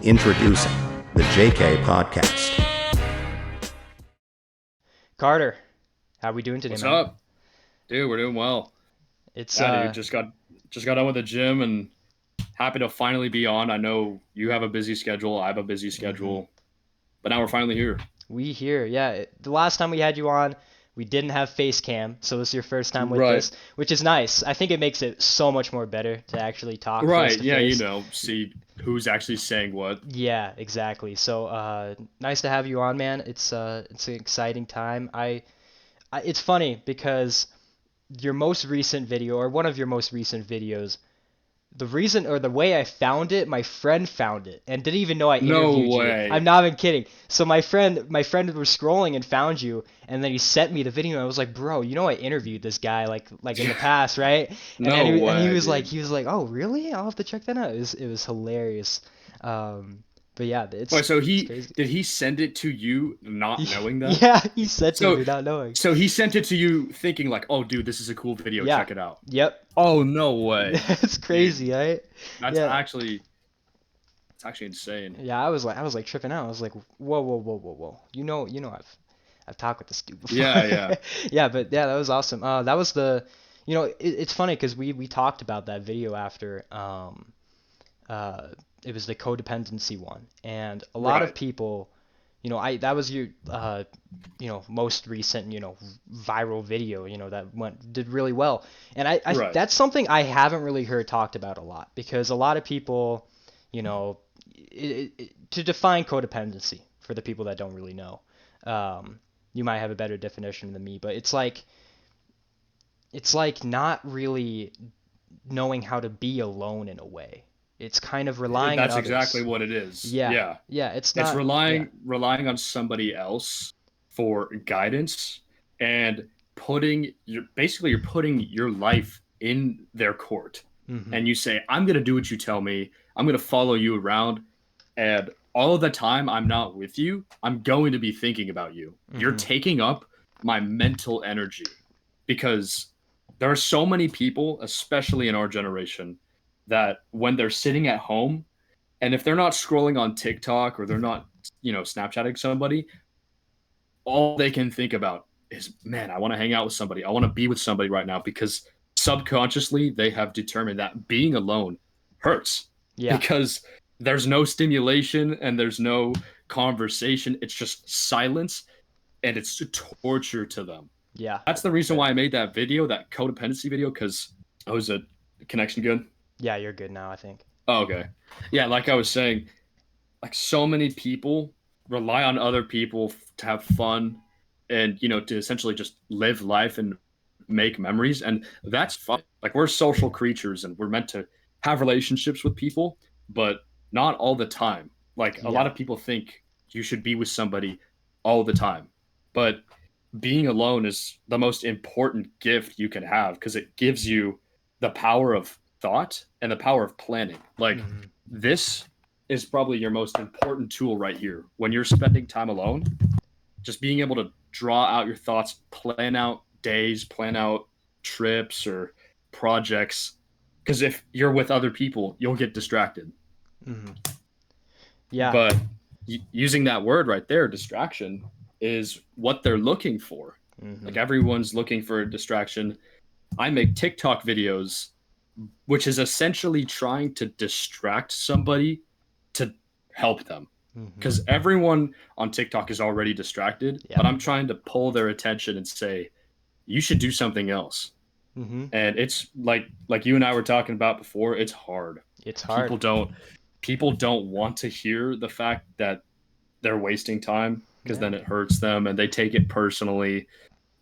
Introducing the JK Podcast. Carter, how we doing today, What's man? up? Dude, we're doing well. It's Yeah, dude, just got done with the gym and happy to finally be on. I know you have a busy schedule, I have a busy schedule, but now we're finally here. we here. Yeah, the last time we had you on, we didn't have face cam, so this is your first time with Right. this, which is nice. I think it makes it so much more better to actually talk face Right, to yeah, face. see who's actually saying what. Yeah, exactly. So nice to have you on, man. It's an exciting time. It's funny because your most recent video, or one of your most recent videos, the reason or the way I found it, my friend found it and didn't even know I No interviewed you. I'm way. not even kidding. So my friend was scrolling and found you, and then he sent me the video. And I was like, bro, you know I interviewed this guy like in the past, right? And No he way, was like dude. oh really? I'll have to check that out. It was hilarious. But yeah, Wait, so it's he crazy. did he send it to you not knowing that? Yeah, he sent it to So me not knowing. so he sent it to you thinking like, "Oh, dude, this is a cool video. Yeah. Check it out." Yep. Oh, no way. That's Dude, crazy, right? that's Yeah. actually it's actually insane. Yeah, I was like tripping out. I was like, whoa, whoa, whoa, whoa, whoa. I've talked with this dude Yeah, before. yeah. Yeah, but yeah, that was awesome. That was it's funny because we talked about that video after uh it was the codependency one, and a lot of Right. people, I that was your most recent viral video, that did really well, and I Right. that's something I haven't really heard talked about a lot because a lot of people, you know, to define codependency for the people that don't really know, you might have a better definition than me, but it's like not really knowing how to be alone in a way. It's kind of relying on That's exactly others. what it is. Yeah, Yeah. yeah, it's It's not. Yeah. relying on somebody else for guidance and you're putting your life in their court. Mm-hmm. And you say, "I'm going to do what you tell me. I'm going to follow you around and all of the time I'm not with you, I'm going to be thinking about you. You're Mm-hmm. taking up my mental energy." Because there are so many people, especially in our generation, that when they're sitting at home and if they're not scrolling on TikTok or they're not, Snapchatting somebody, all they can think about is, man, I want to hang out with somebody. I want to be with somebody right now because subconsciously they have determined that being alone hurts Yeah. because there's no stimulation and there's no conversation. It's just silence and it's torture to them. Yeah. That's the reason Good. why I made that video, that codependency video, because I was a connection good. Yeah, you're good now, I think. Oh, okay. Yeah, like I was saying, like so many people rely on other people to have fun and to essentially just live life and make memories, and that's fun. Like we're social creatures and we're meant to have relationships with people, but not all the time. Like a lot Yeah. of people think you should be with somebody all the time, but being alone is the most important gift you can have because it gives you the power of thought and the power of planning. Like Mm-hmm. this is probably your most important tool right here. When you're spending time alone, just being able to draw out your thoughts, plan out days, plan out trips or projects. Because if you're with other people, you'll get distracted. Mm-hmm. Yeah. But using that word right there, distraction, is what they're looking for. Mm-hmm. Like everyone's looking for a distraction. I make TikTok videos, which is essentially trying to distract somebody to help them. Mm-hmm. Because everyone on TikTok is already distracted, Yeah. but I'm trying to pull their attention and say, you should do something else. Mm-hmm. And it's like you and I were talking about before, it's hard. It's hard. People don't want to hear the fact that they're wasting time because Yeah. then it hurts them and they take it personally.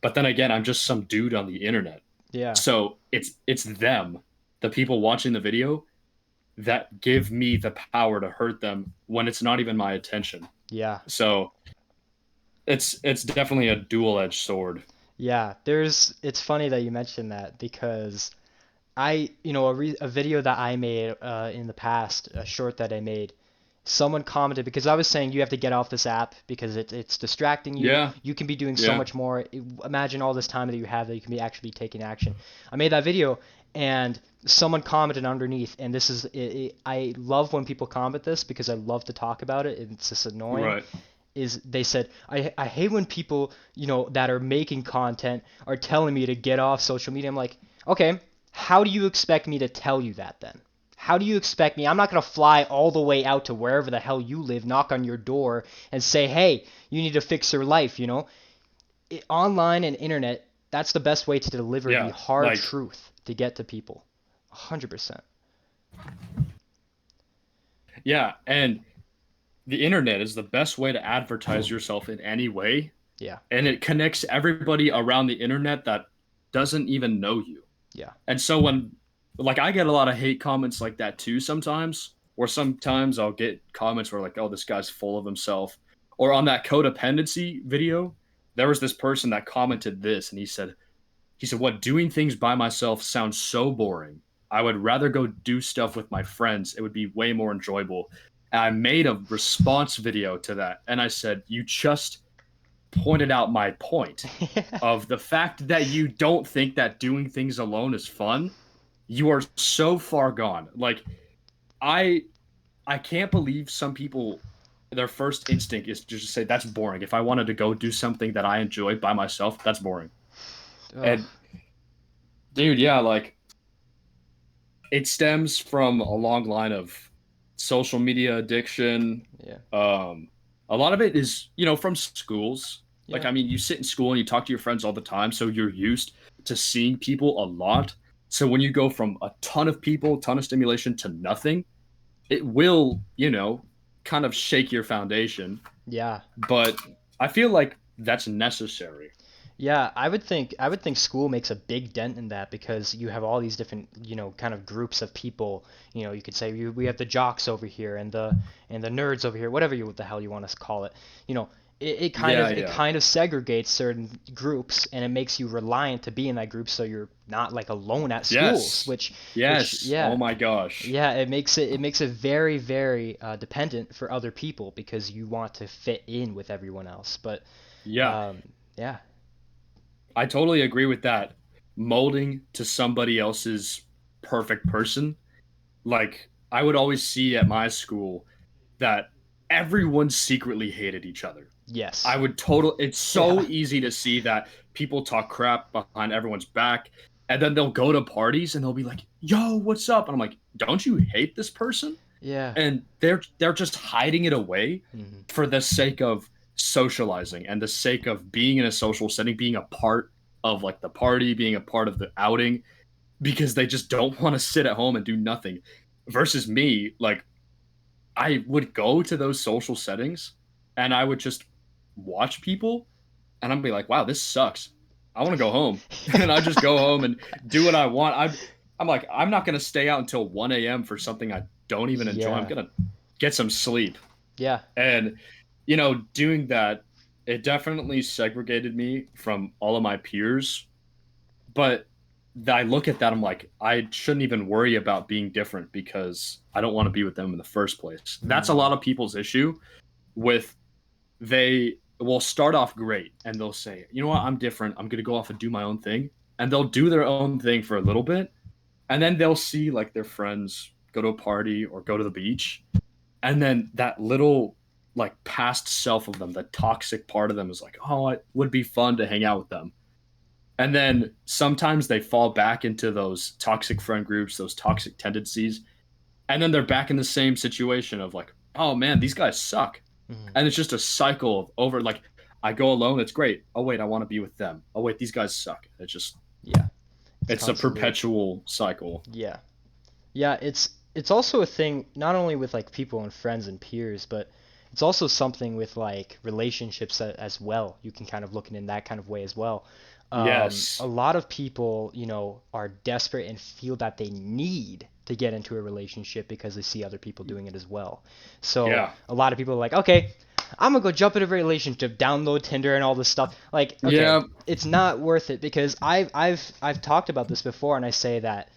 But then again, I'm just some dude on the internet. Yeah. So it's them, the people watching the video, that give me the power to hurt them when it's not even my intention. Yeah. So it's definitely a dual-edged sword. Yeah. It's funny that you mentioned that because a video that I made in the past, a short that I made, someone commented because I was saying you have to get off this app because it's distracting you. Yeah, You can be doing so yeah, much more. Imagine all this time that you have that you can be actually taking action. I made that video, and someone commented underneath, and this is I love when people comment this because I love to talk about it, and it's just annoying. Right. Is they said, I hate when people, that are making content are telling me to get off social media. I'm like, okay, how do you expect me to tell you that then? How do you expect me? I'm not going to fly all the way out to wherever the hell you live, knock on your door, and say, hey, you need to fix your life, online and internet, that's the best way to deliver the Yeah. hard Like, truth to get to people. 100%. yeah. And the internet is the best way to advertise yourself in any way. Yeah. And it connects everybody around the internet that doesn't even know you. Yeah. And so like, I get a lot of hate comments like that too sometimes, or sometimes I'll get comments where like, oh, this guy's full of himself. Or on that codependency video, there was this person that commented this, and he said, what, doing things by myself sounds so boring. I would rather go do stuff with my friends. It would be way more enjoyable. And I made a response video to that. And I said, you just pointed out my point of the fact that you don't think that doing things alone is fun. You are so far gone. Like, I I can't believe some people, their first instinct is to just say that's boring. If I wanted to go do something that I enjoy by myself, that's boring. Ugh. And dude, yeah, like, it stems from a long line of social media addiction. Yeah. A lot of it is, from schools. Like, Yeah. I mean, you sit in school and you talk to your friends all the time, so you're used to seeing people a lot. So when you go from a ton of people, ton of stimulation to nothing, it will, kind of shake your foundation. Yeah. But I feel like that's necessary. Yeah, I would think school makes a big dent in that because you have all these different, kind of groups of people. You could say we have the jocks over here and the nerds over here, whatever what the hell you want to call it. You know, it kind Yeah, of it yeah. kind of segregates certain groups and it makes you reliant to be in that group so you're not like alone at schools, Yes. which Yes. Oh yeah. my gosh. Yeah, it makes it very, very dependent for other people because you want to fit in with everyone else. But Yeah. um, yeah, I totally agree with that. Molding to somebody else's perfect person. Like, I would always see at my school that everyone secretly hated each other. yes, I would total it's so yeah, easy to see that people talk crap behind everyone's back, and then they'll go to parties and they'll be like, "Yo, what's up?" And I'm like, "Don't you hate this person?" yeah. And they're just hiding it away Hmm. for the sake of socializing and the sake of being in a social setting, being a part of like the party, being a part of the outing, because they just don't want to sit at home and do nothing. Versus me, like, I would go to those social settings and I would just watch people and I'd be like, wow, this sucks. I want to go home. And I just go home and do what I want. I'm like, I'm not going to stay out until 1 a.m. for something I don't even enjoy. I'm Yeah, going to get some sleep. yeah, And, doing that, it definitely segregated me from all of my peers. But I look at that, I'm like, I shouldn't even worry about being different because I don't want to be with them in the first place. That's a mm, lot of people's issue with they will start off great and they'll say, you know what, I'm different. I'm going to go off and do my own thing. And they'll do their own thing for a little bit. And then they'll see like their friends go to a party or go to the beach. And then that little like past self of them, the toxic part of them is like, oh, it would be fun to hang out with them. And then sometimes they fall back into those toxic friend groups, those toxic tendencies. And then they're back in the same situation of like, oh man, these guys suck. mm, And it's just a cycle of over like, I go alone, it's great. Oh wait, I want to be with them. Oh wait, these guys suck. yeah. It's It's a constantly, perpetual cycle. yeah, yeah. It's also a thing not only with like people and friends and peers, but it's also something with like relationships as well. You can kind of look at it in that kind of way as well. A Yes. lot of people, are desperate and feel that they need to get into a relationship because they see other people doing it as well. So Yeah. a lot of people are like, okay, I'm gonna go jump into a relationship, download Tinder and all this stuff. Like, okay, Yeah. it's not worth it because I've talked about this before, and I say that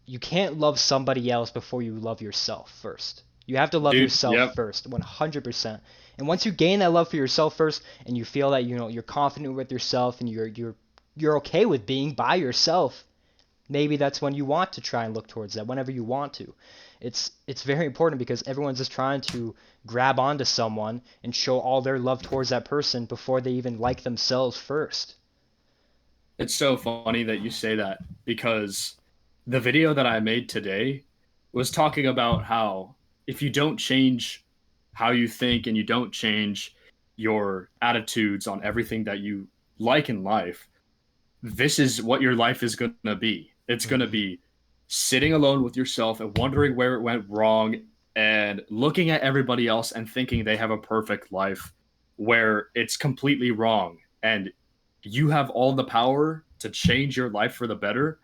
you can't love somebody else before you love yourself first. You have to love Dude. yourself Yep. first, 100%. And once you gain that love for yourself first, and you feel that you're confident with yourself, and you're okay with being by yourself, maybe that's when you want to try and look towards that, whenever you want to. It's very important because everyone's just trying to grab onto someone and show all their love towards that person before they even like themselves first. It's so funny that you say that because the video that I made today was talking about how if you don't change how you think and you don't change your attitudes on everything that you like in life, this is what your life is going to be. It's going to Hmm. be sitting alone with yourself and wondering where it went wrong and looking at everybody else and thinking they have a perfect life where it's completely wrong. And you have all the power to change your life for the better,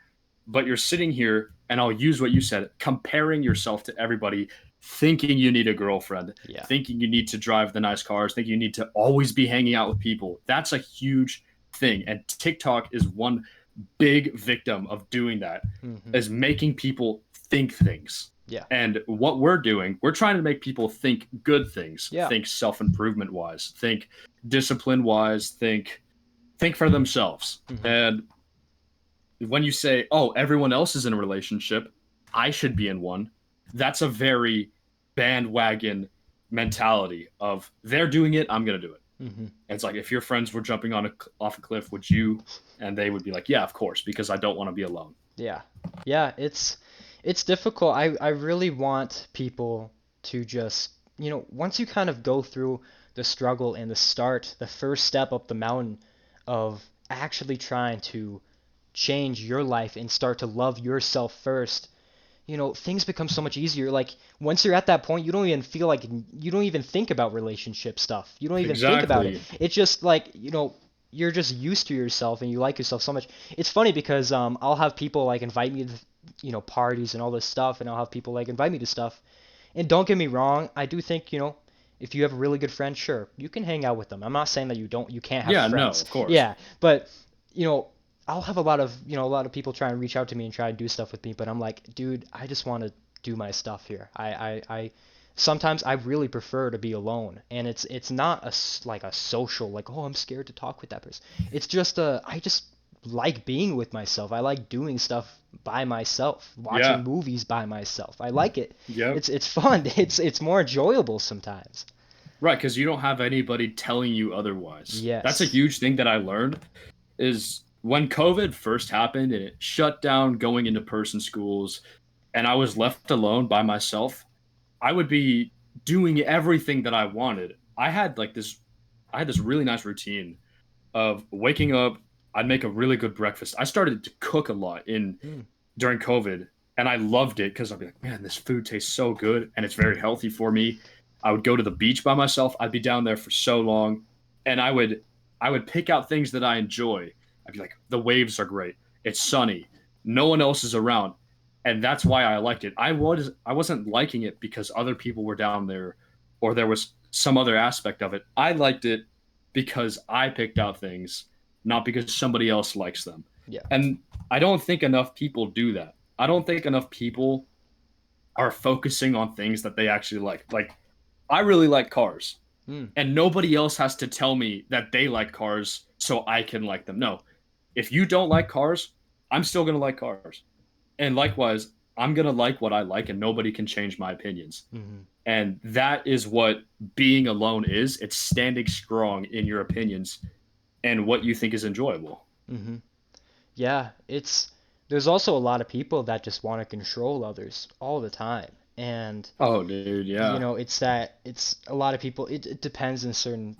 but you're sitting here, and I'll use what you said, comparing yourself to everybody, thinking you need a girlfriend, Yeah. thinking you need to drive the nice cars, thinking you need to always be hanging out with people. That's a huge thing. And TikTok is one big victim of doing that, Hmm. is making people think things. Yeah. And what we're doing, we're trying to make people think good things, Yeah. think self-improvement wise, think discipline wise, think for themselves. Hmm. And when you say, "Oh, everyone else is in a relationship, I should be in one," that's a very bandwagon mentality of they're doing it, I'm going to do it. Hmm. And it's like if your friends were jumping off a cliff, would you? And they would be like, "Yeah, of course, because I don't want to be alone." Yeah. Yeah, it's difficult. I really want people to just, once you kind of go through the struggle and the first step up the mountain of actually trying to change your life and start to love yourself first, things become so much easier. Like once you're at that point, you don't even think about relationship stuff. You don't even think about it. Exactly. It's just like, you're just used to yourself and you like yourself so much. It's funny because I'll have people like invite me to, parties and all this stuff, and I'll have people like invite me to stuff. And don't get me wrong, I do think, if you have a really good friend, sure, you can hang out with them. I'm not saying that you can't have Yeah, no, friends. of course. Yeah, but you know, I'll have a lot of people try and reach out to me and try and do stuff with me, but I'm like, dude, I just want to do my stuff here. I sometimes I really prefer to be alone, and it's not like a social like, oh, I'm scared to talk with that person. It's just I just like being with myself. I like doing stuff by myself, watching Yeah. movies by myself. I like it. Yep. It's fun. It's more enjoyable sometimes. Right, because you don't have anybody telling you otherwise. That's a Yes. huge thing that I learned is when COVID first happened and it shut down going into person schools and I was left alone by myself, I would be doing everything that I wanted. I had this really nice routine of waking up, I'd make a really good breakfast. I started to cook a lot in Mm. during COVID, and I loved it because I'd be like, man, this food tastes so good and it's very healthy for me. I would go to the beach by myself. I'd be down there for so long, and I would pick out things that I enjoy. I'd be like, the waves are great. It's sunny. No one else is around, and that's why I liked it. I wasn't liking it because other people were down there, or there was some other aspect of it. I liked it because I picked out things, not because somebody else likes them. Yeah. And I don't think enough people do that. I don't think enough people are focusing on things that they actually like. Like, I really like cars, Mm. and nobody else has to tell me that they like cars so I can like them. No, if you don't like cars, I'm still going to like cars. And likewise, I'm going to like what I like, and nobody can change my opinions. Hmm. And that is what being alone is. It's standing strong in your opinions and what you think is enjoyable. Hmm. Yeah, there's also a lot of people that just want to control others all the time. And Oh, dude, yeah. it's a lot of people, it depends in certain,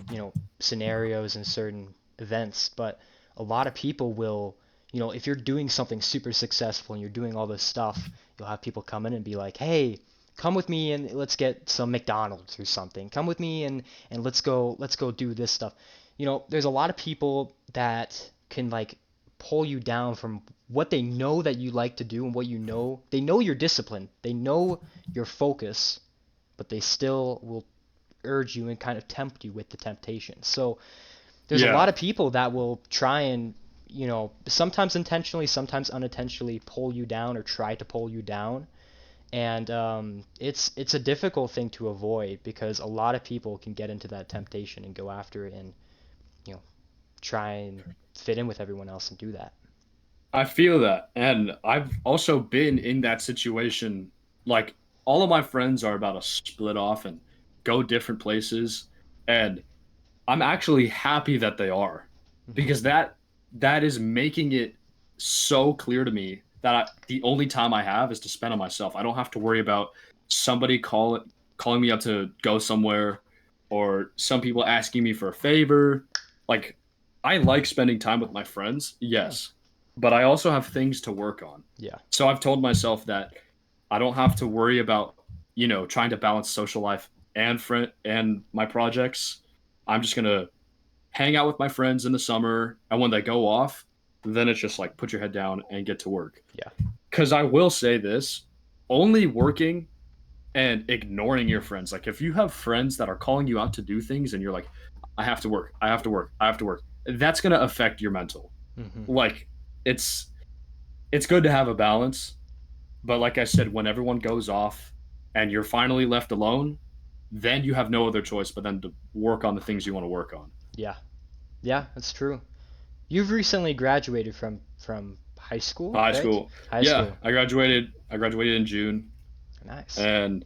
scenarios and certain events, but a lot of people will, if you're doing something super successful and you're doing all this stuff, you'll have people come in and be like, "Hey, come with me and let's get some McDonald's or something. Come with me and let's go do this stuff." There's a lot of people that can like pull you down from what they know that you like to do and what they know you're disciplined. They know your focus, but they still will urge you and kind of tempt you with the temptation. So there's a lot Yeah. of people that will try and, sometimes intentionally, sometimes unintentionally pull you down or try to pull you down. And it's a difficult thing to avoid because a lot of people can get into that temptation and go after it and, you know, try and fit in with everyone else and do that. I feel that. And I've also been in that situation. Like, all of my friends are about to split off and go different places. And I'm actually happy that they are, Hmm. because that is making it so clear to me that the only time I have is to spend on myself. I don't have to worry about somebody calling me up to go somewhere, or some people asking me for a favor. Like, I like spending time with my friends, Yeah. yes, but I also have things to work on. Yeah. So I've told myself that I don't have to worry about, trying to balance social life and friend and my projects. I'm just gonna hang out with my friends in the summer, and when they go off, then it's just like put your head down and get to work. Yeah. Because I will say this, only working and ignoring your friends. Like, if you have friends that are calling you out to do things and you're like, I have to work, I have to work, I have to work, that's gonna affect your mental. Hmm. Like, it's it's good to have a balance, but like I said, when everyone goes off and you're finally left alone, then you have no other choice but then to work on the things you want to work on. Yeah. Yeah, that's true. You've recently graduated from high school, High right? school. High Yeah, school. I graduated in June, Nice. and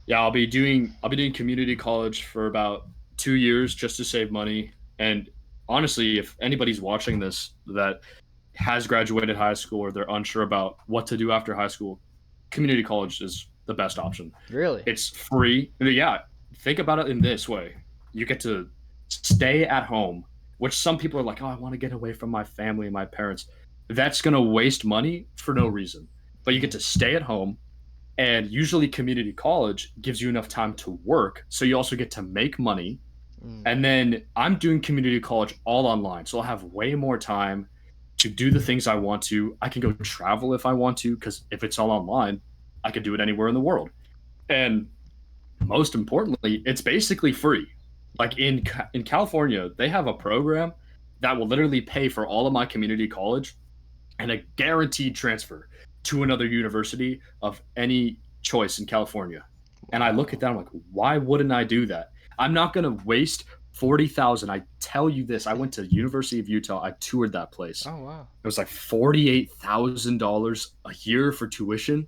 yeah, I'll be doing community college for about 2 years just to save money. And honestly, if anybody's watching this that has graduated high school or they're unsure about what to do after high school, community college is the best option. Really? It's free. Yeah, think about it in this way: you get to stay at home, which some people are like, "Oh, I want to get away from my family and my parents." That's gonna waste money for no reason. But you get Hmm. to stay at home, and usually community college gives you enough time to work, so you also get to make money. Mm. And then I'm doing community college all online, so I'll have way more time to do the things I want to. I can go travel if I want to, because if it's all online, I can do it anywhere in the world. And most importantly, it's basically free. Yeah. Like, in California, they have a program that will literally pay for all of my community college and a guaranteed transfer to another university of any choice in California. And I look at Wow. that, I'm like, why wouldn't I do that? I'm not gonna waste 40,000. I tell you this, I went to University of Utah. I toured that place. Oh wow. It was like $48,000 a year for tuition,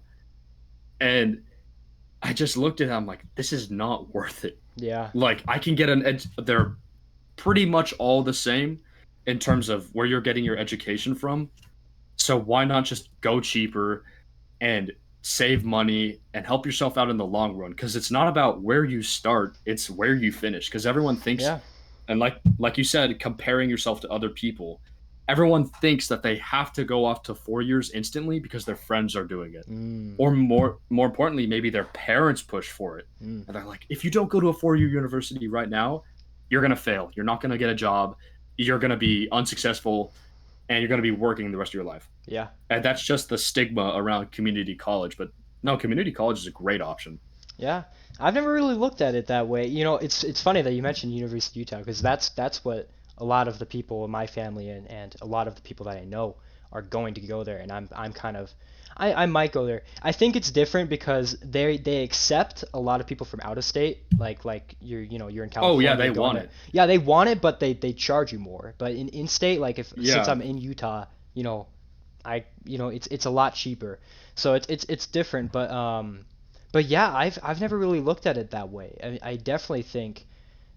and I just looked at it. I'm like, this is not worth it. Yeah. Like, I can get an edge. They're pretty much all the same in terms of where you're getting your education from. So why not just go cheaper and save money and help yourself out in the long run? Because it's not about where you start; it's where you finish. Because everyone thinks, Yeah. and like you said, comparing yourself to other people. Everyone thinks that they have to go off to 4 years instantly because their friends are doing it, Mm. or more importantly, maybe their parents push for it, Mm. and they're like, if you don't go to a 4 year university right now, you're gonna fail. You're not gonna get a job. You're gonna be unsuccessful, and you're gonna be working the rest of your life. Yeah. And that's just the stigma around community college. But no, community college is a great option. Yeah. I've never really looked at it that way. It's funny that you mentioned University of Utah because that's what a lot of the people in my family and a lot of the people that I know are going to go there, and I'm kind of I might go there. I think it's different because they accept a lot of people from out of state, like you're in Oh yeah, California they going want there. it. Yeah, they want it, but they charge you more. But in state, like if since Yeah. I'm in Utah, it's a lot cheaper. So it's different, but yeah, I've never really looked at it that way. I definitely think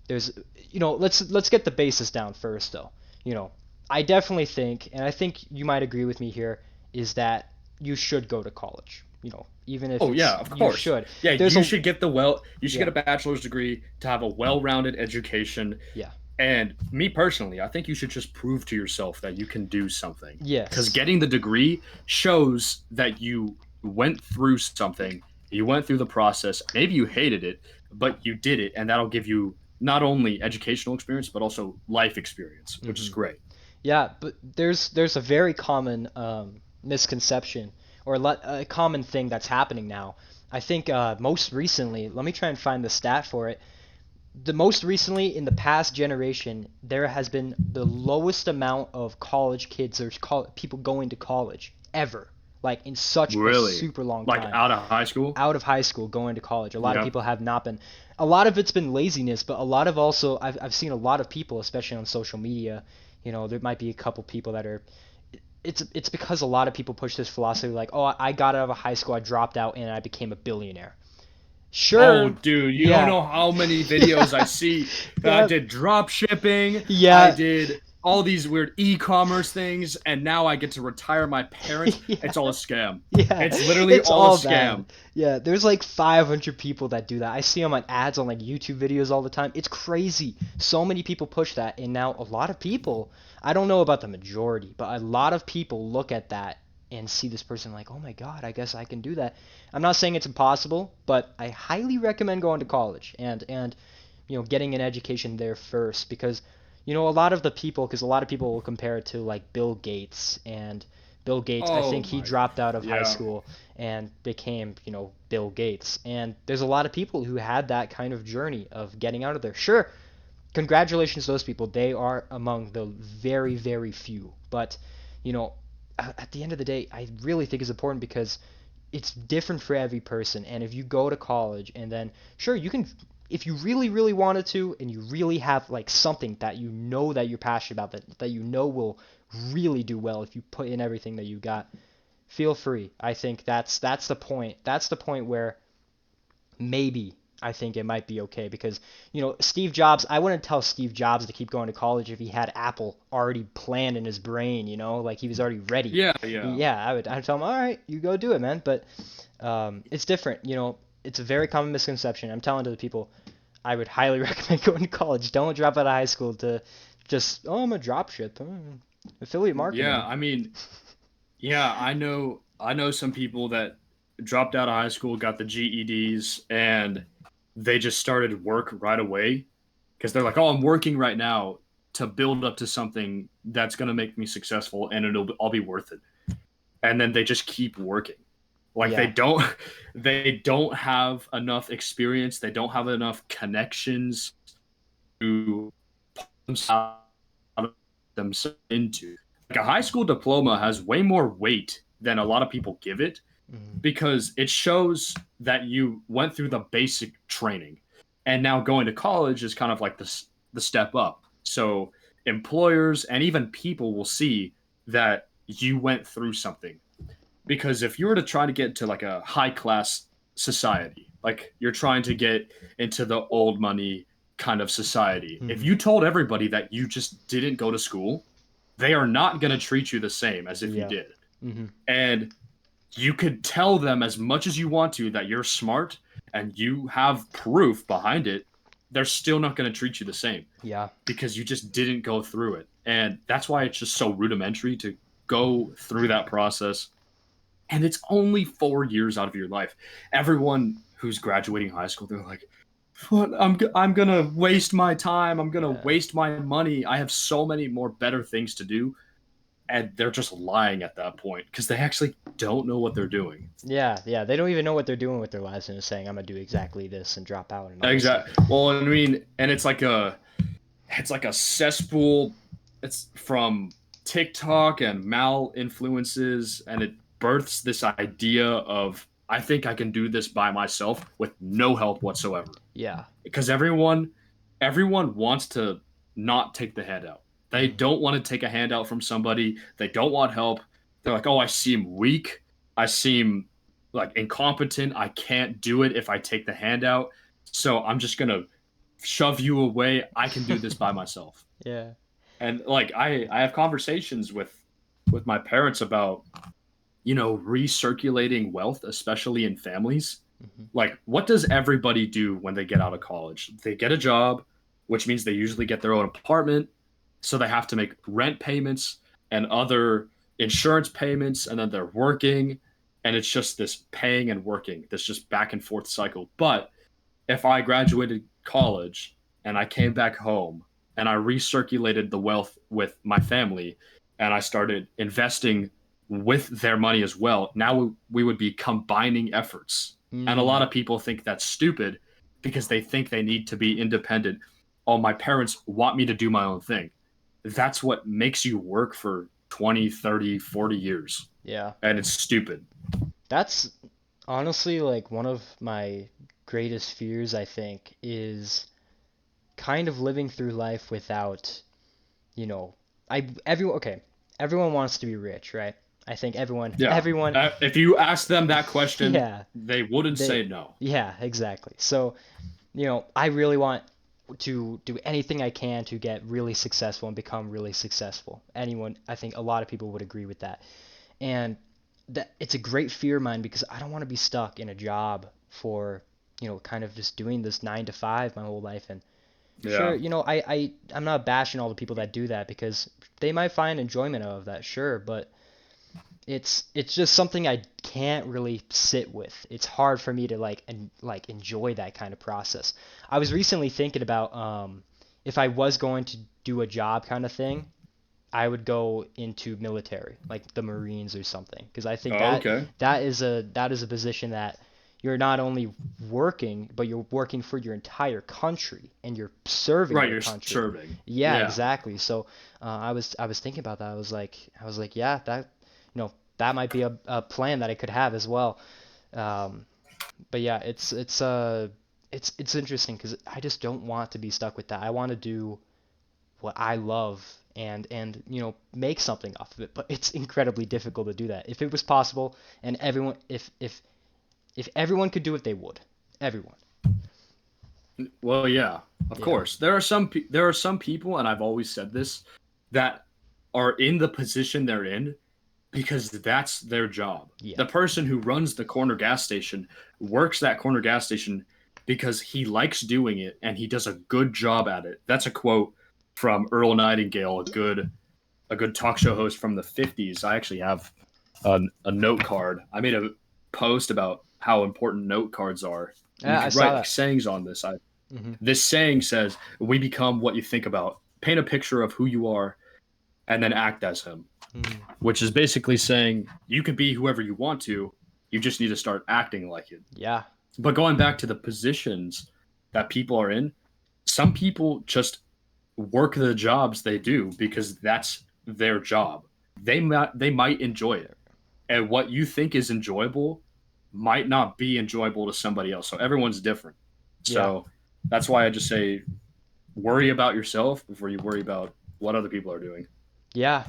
there's let's get the basis down first though. You know, I definitely think, and I think you might agree with me here, is that you should go to college. Even if Oh yeah, it's of you course. should. Yeah, There's you a should you should get yeah, a bachelor's degree to have a well-rounded education. yeah, And me personally, I think you should just prove to yourself that you can do something. Because yes, getting the degree shows that you went through something, you went through the process. Maybe you hated it, but you did it, and that'll give you not only educational experience but also life experience, which is hmm great. yeah. But there's a very common misconception or a common thing that's happening now. I think most recently, let me try and find the stat for it. The most recently in the past generation, there has been the lowest amount of college kids or people going to college ever, like in such a Really, super long like time, out of high school. out of high school going to college. A lot of Yep. people have not been. A lot of it's been laziness, but a lot of also I've seen a lot of people, especially on social media. There might be a couple people that are it's because a lot of people push this philosophy like, oh, I got out of high school, I dropped out, and I became a billionaire. Oh, Sure, dude, you don't yeah, know how many videos I yeah, see. I yeah, did drop shipping. I yeah, did all these weird e-commerce things, and now I get to retire my parents. yeah. It's all a scam. Yeah, It's literally it's all a all bad. scam. Yeah, there's like 500 people that do that. I see them on ads on like YouTube videos all the time. It's crazy. So many people push that, and now a lot of people, I don't know about the majority, but a lot of people look at that and see this person like, oh my God, I guess I can do that. I'm not saying it's impossible, but I highly recommend going to college and getting an education there first because a lot of the people, because a lot of people will compare it to like Bill Gates and Bill Gates, I Oh think he my. dropped out of high Yeah. school and became, Bill Gates. And there's a lot of people who had that kind of journey of getting out of there. Sure, congratulations to those people. They are among the very, very few. But, you know, at the end of the day, I really think it's important because it's different for every person. And if you go to college and then, sure, you can, if you really, really wanted to, and you really have like something that you know that you're passionate about, that you know will really do well if you put in everything that you got, feel free. I think that's the point. That's the point where maybe I think it might be okay because Steve Jobs. I wouldn't tell Steve Jobs to keep going to college if he had Apple already planned in his brain. Like he was already ready. Yeah, yeah. Yeah, I'd tell him, all right, you go do it, man. But it's different. It's a very common misconception. I'm telling to the people, I would highly recommend going to college. Don't drop out of high school to just, oh, I'm a dropship. Affiliate Yeah, marketing. I mean, yeah, I know some people that dropped out of high school, got the GEDs, and they just started work right away because they're like, "Oh, I'm working right now to build up to something that's going to make me successful and I'll be worth it." And then they just keep working. Like they Yeah. don't they don't have enough experience, they don't have enough connections to put themselves into. Like a high school diploma has way more weight than a lot of people give it Mhm. because it shows that you went through the basic training. And now going to college is kind of like the step up. So employers and even people will see that you went through something. Because if you were to try to get to like a high class society, like you're trying to get into the old money kind of society, if Mhm. you told everybody that you just didn't go to school, they are not going to treat you the same as if you Yeah. did. Mhm. And you could tell them as much as you want to that you're smart and you have proof behind it, they're still not going to treat you the same Yeah. because you just didn't go through it. And that's why it's just so rudimentary to go through that process. And it's only 4 years out of your life. Everyone who's graduating high school, they're like, "What? I'm gonna waste my time. I'm gonna Yeah. waste my money. I have so many more better things to do." And they're just lying at that point because they actually don't know what they're doing. Yeah, yeah. They don't even know what they're doing with their lives and just saying, I'm gonna do exactly this and drop out and all this stuff. Exactly. Well, I mean, and it's like a cesspool. It's from TikTok and mal influences, and it births this idea of I think I can do this by myself with no help whatsoever. Yeah. Because everyone wants to not take the handout. They Mhm. don't want to take a handout from somebody. They don't want help. They're like, "Oh, I seem weak. I seem like incompetent. I can't do it if I take the handout. So I'm just gonna shove you away. I can do this by myself." Yeah. And like I have conversations with my parents about recirculating wealth, especially in families. Mhm. Like, what does everybody do when they get out of college? They get a job, which means they usually get their own apartment. So they have to make rent payments and other insurance payments, and then they're working. And it's just this paying and working, this just back and forth cycle. But if I graduated college and I came back home and I recirculated the wealth with my family and I started investing with their money as well, now we would be combining efforts. And a lot Mm. of people think that's stupid because they think they need to be independent. Oh, my parents want me to do my own thing. That's what makes you work for 20, 30, 40 years. Yeah. And it's stupid. That's honestly like one of my greatest fears, I think, is kind of living through life without, you know, everyone, okay. everyone wants to be rich, right? I think Yeah. everyone, If you ask them that question, yeah, they wouldn't they, say no. yeah, exactly. So, I really want to do anything I can to get really successful and become really successful. I think a lot of people would agree with that. And that it's a great fear of mine because I don't want to be stuck in a job for, kind of just doing this 9 to 5 my whole life. And sure, Yeah. I'm not bashing all the people that do that because they might find enjoyment out of that, sure, but it's just something I can't really sit with. It's hard for me to like enjoy that kind of process. I was recently thinking about if I was going to do a job kind of thing, I would go into military, like the Marines or something, because I think Oh, that okay. that is a position that you're not only working, but you're working for your entire country and you're serving Right, your you're country. serving. Yeah, Yeah. exactly. So I was thinking about that. I was like, yeah, that might be a plan that I could have as well. Um, but yeah, it's interesting because I just don't want to be stuck with that. I want to do what I love and make something off of it. But it's incredibly difficult to do that. If it was possible, and everyone, if everyone could do it, they would. Everyone. Well, yeah, of Yeah. course. There are some people, and I've always said this, that are in the position they're in because that's their job. Yeah. The person who runs the corner gas station works that corner gas station because he likes doing it and he does a good job at it. That's a quote from Earl Nightingale, a good talk show host from the 50s. I actually have a note card. I made a post about how important note cards are. And you I could saw write like that. sayings on this. Hmm. This saying says, "We become what you think about. Paint a picture of who you are and then act as him," Mm. which is basically saying you can be whoever you want to. You just need to start acting like it. Yeah. But going back to the positions that people are in, some people just work the jobs they do because that's their job. They might enjoy it. And what you think is enjoyable might not be enjoyable to somebody else. So everyone's different. Yeah. So that's why I just say worry about yourself before you worry about what other people are doing. Yeah.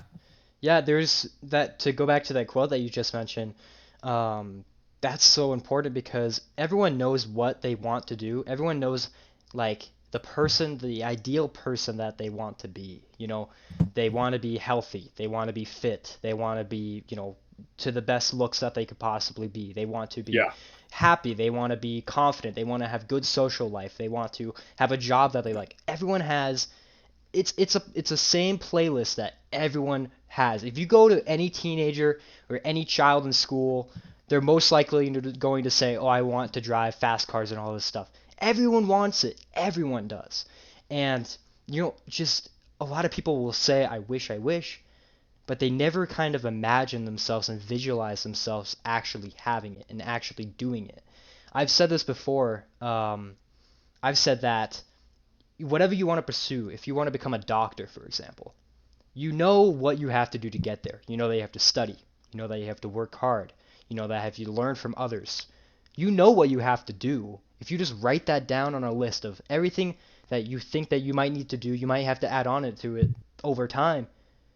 Yeah, there's that to go back to that quote that you just mentioned. Um, that's so important because everyone knows what they want to do. Everyone knows like the ideal person that they want to be. They want to be healthy, they want to be fit, they want to be, to the best looks that they could possibly be. They want to be Yeah. happy, they want to be confident, they want to have good social life, they want to have a job that they like. Everyone has it's a same playlist that everyone has. If you go to any teenager or any child in school, they're most likely going to say, "Oh, I want to drive fast cars and all this stuff." Everyone wants it. Everyone does. And just a lot of people will say, "I wish, I wish," but they never kind of imagine themselves and visualize themselves actually having it and actually doing it. I've said this before. I've said that whatever you want to pursue, if you want to become a doctor, for example, you know what you have to do to get there. You know that you have to study. You know that you have to work hard. You know that you have to learn from others. You know what you have to do. If you just write that down on a list of everything that you think that you might need to do, you might have to add on it to it over time.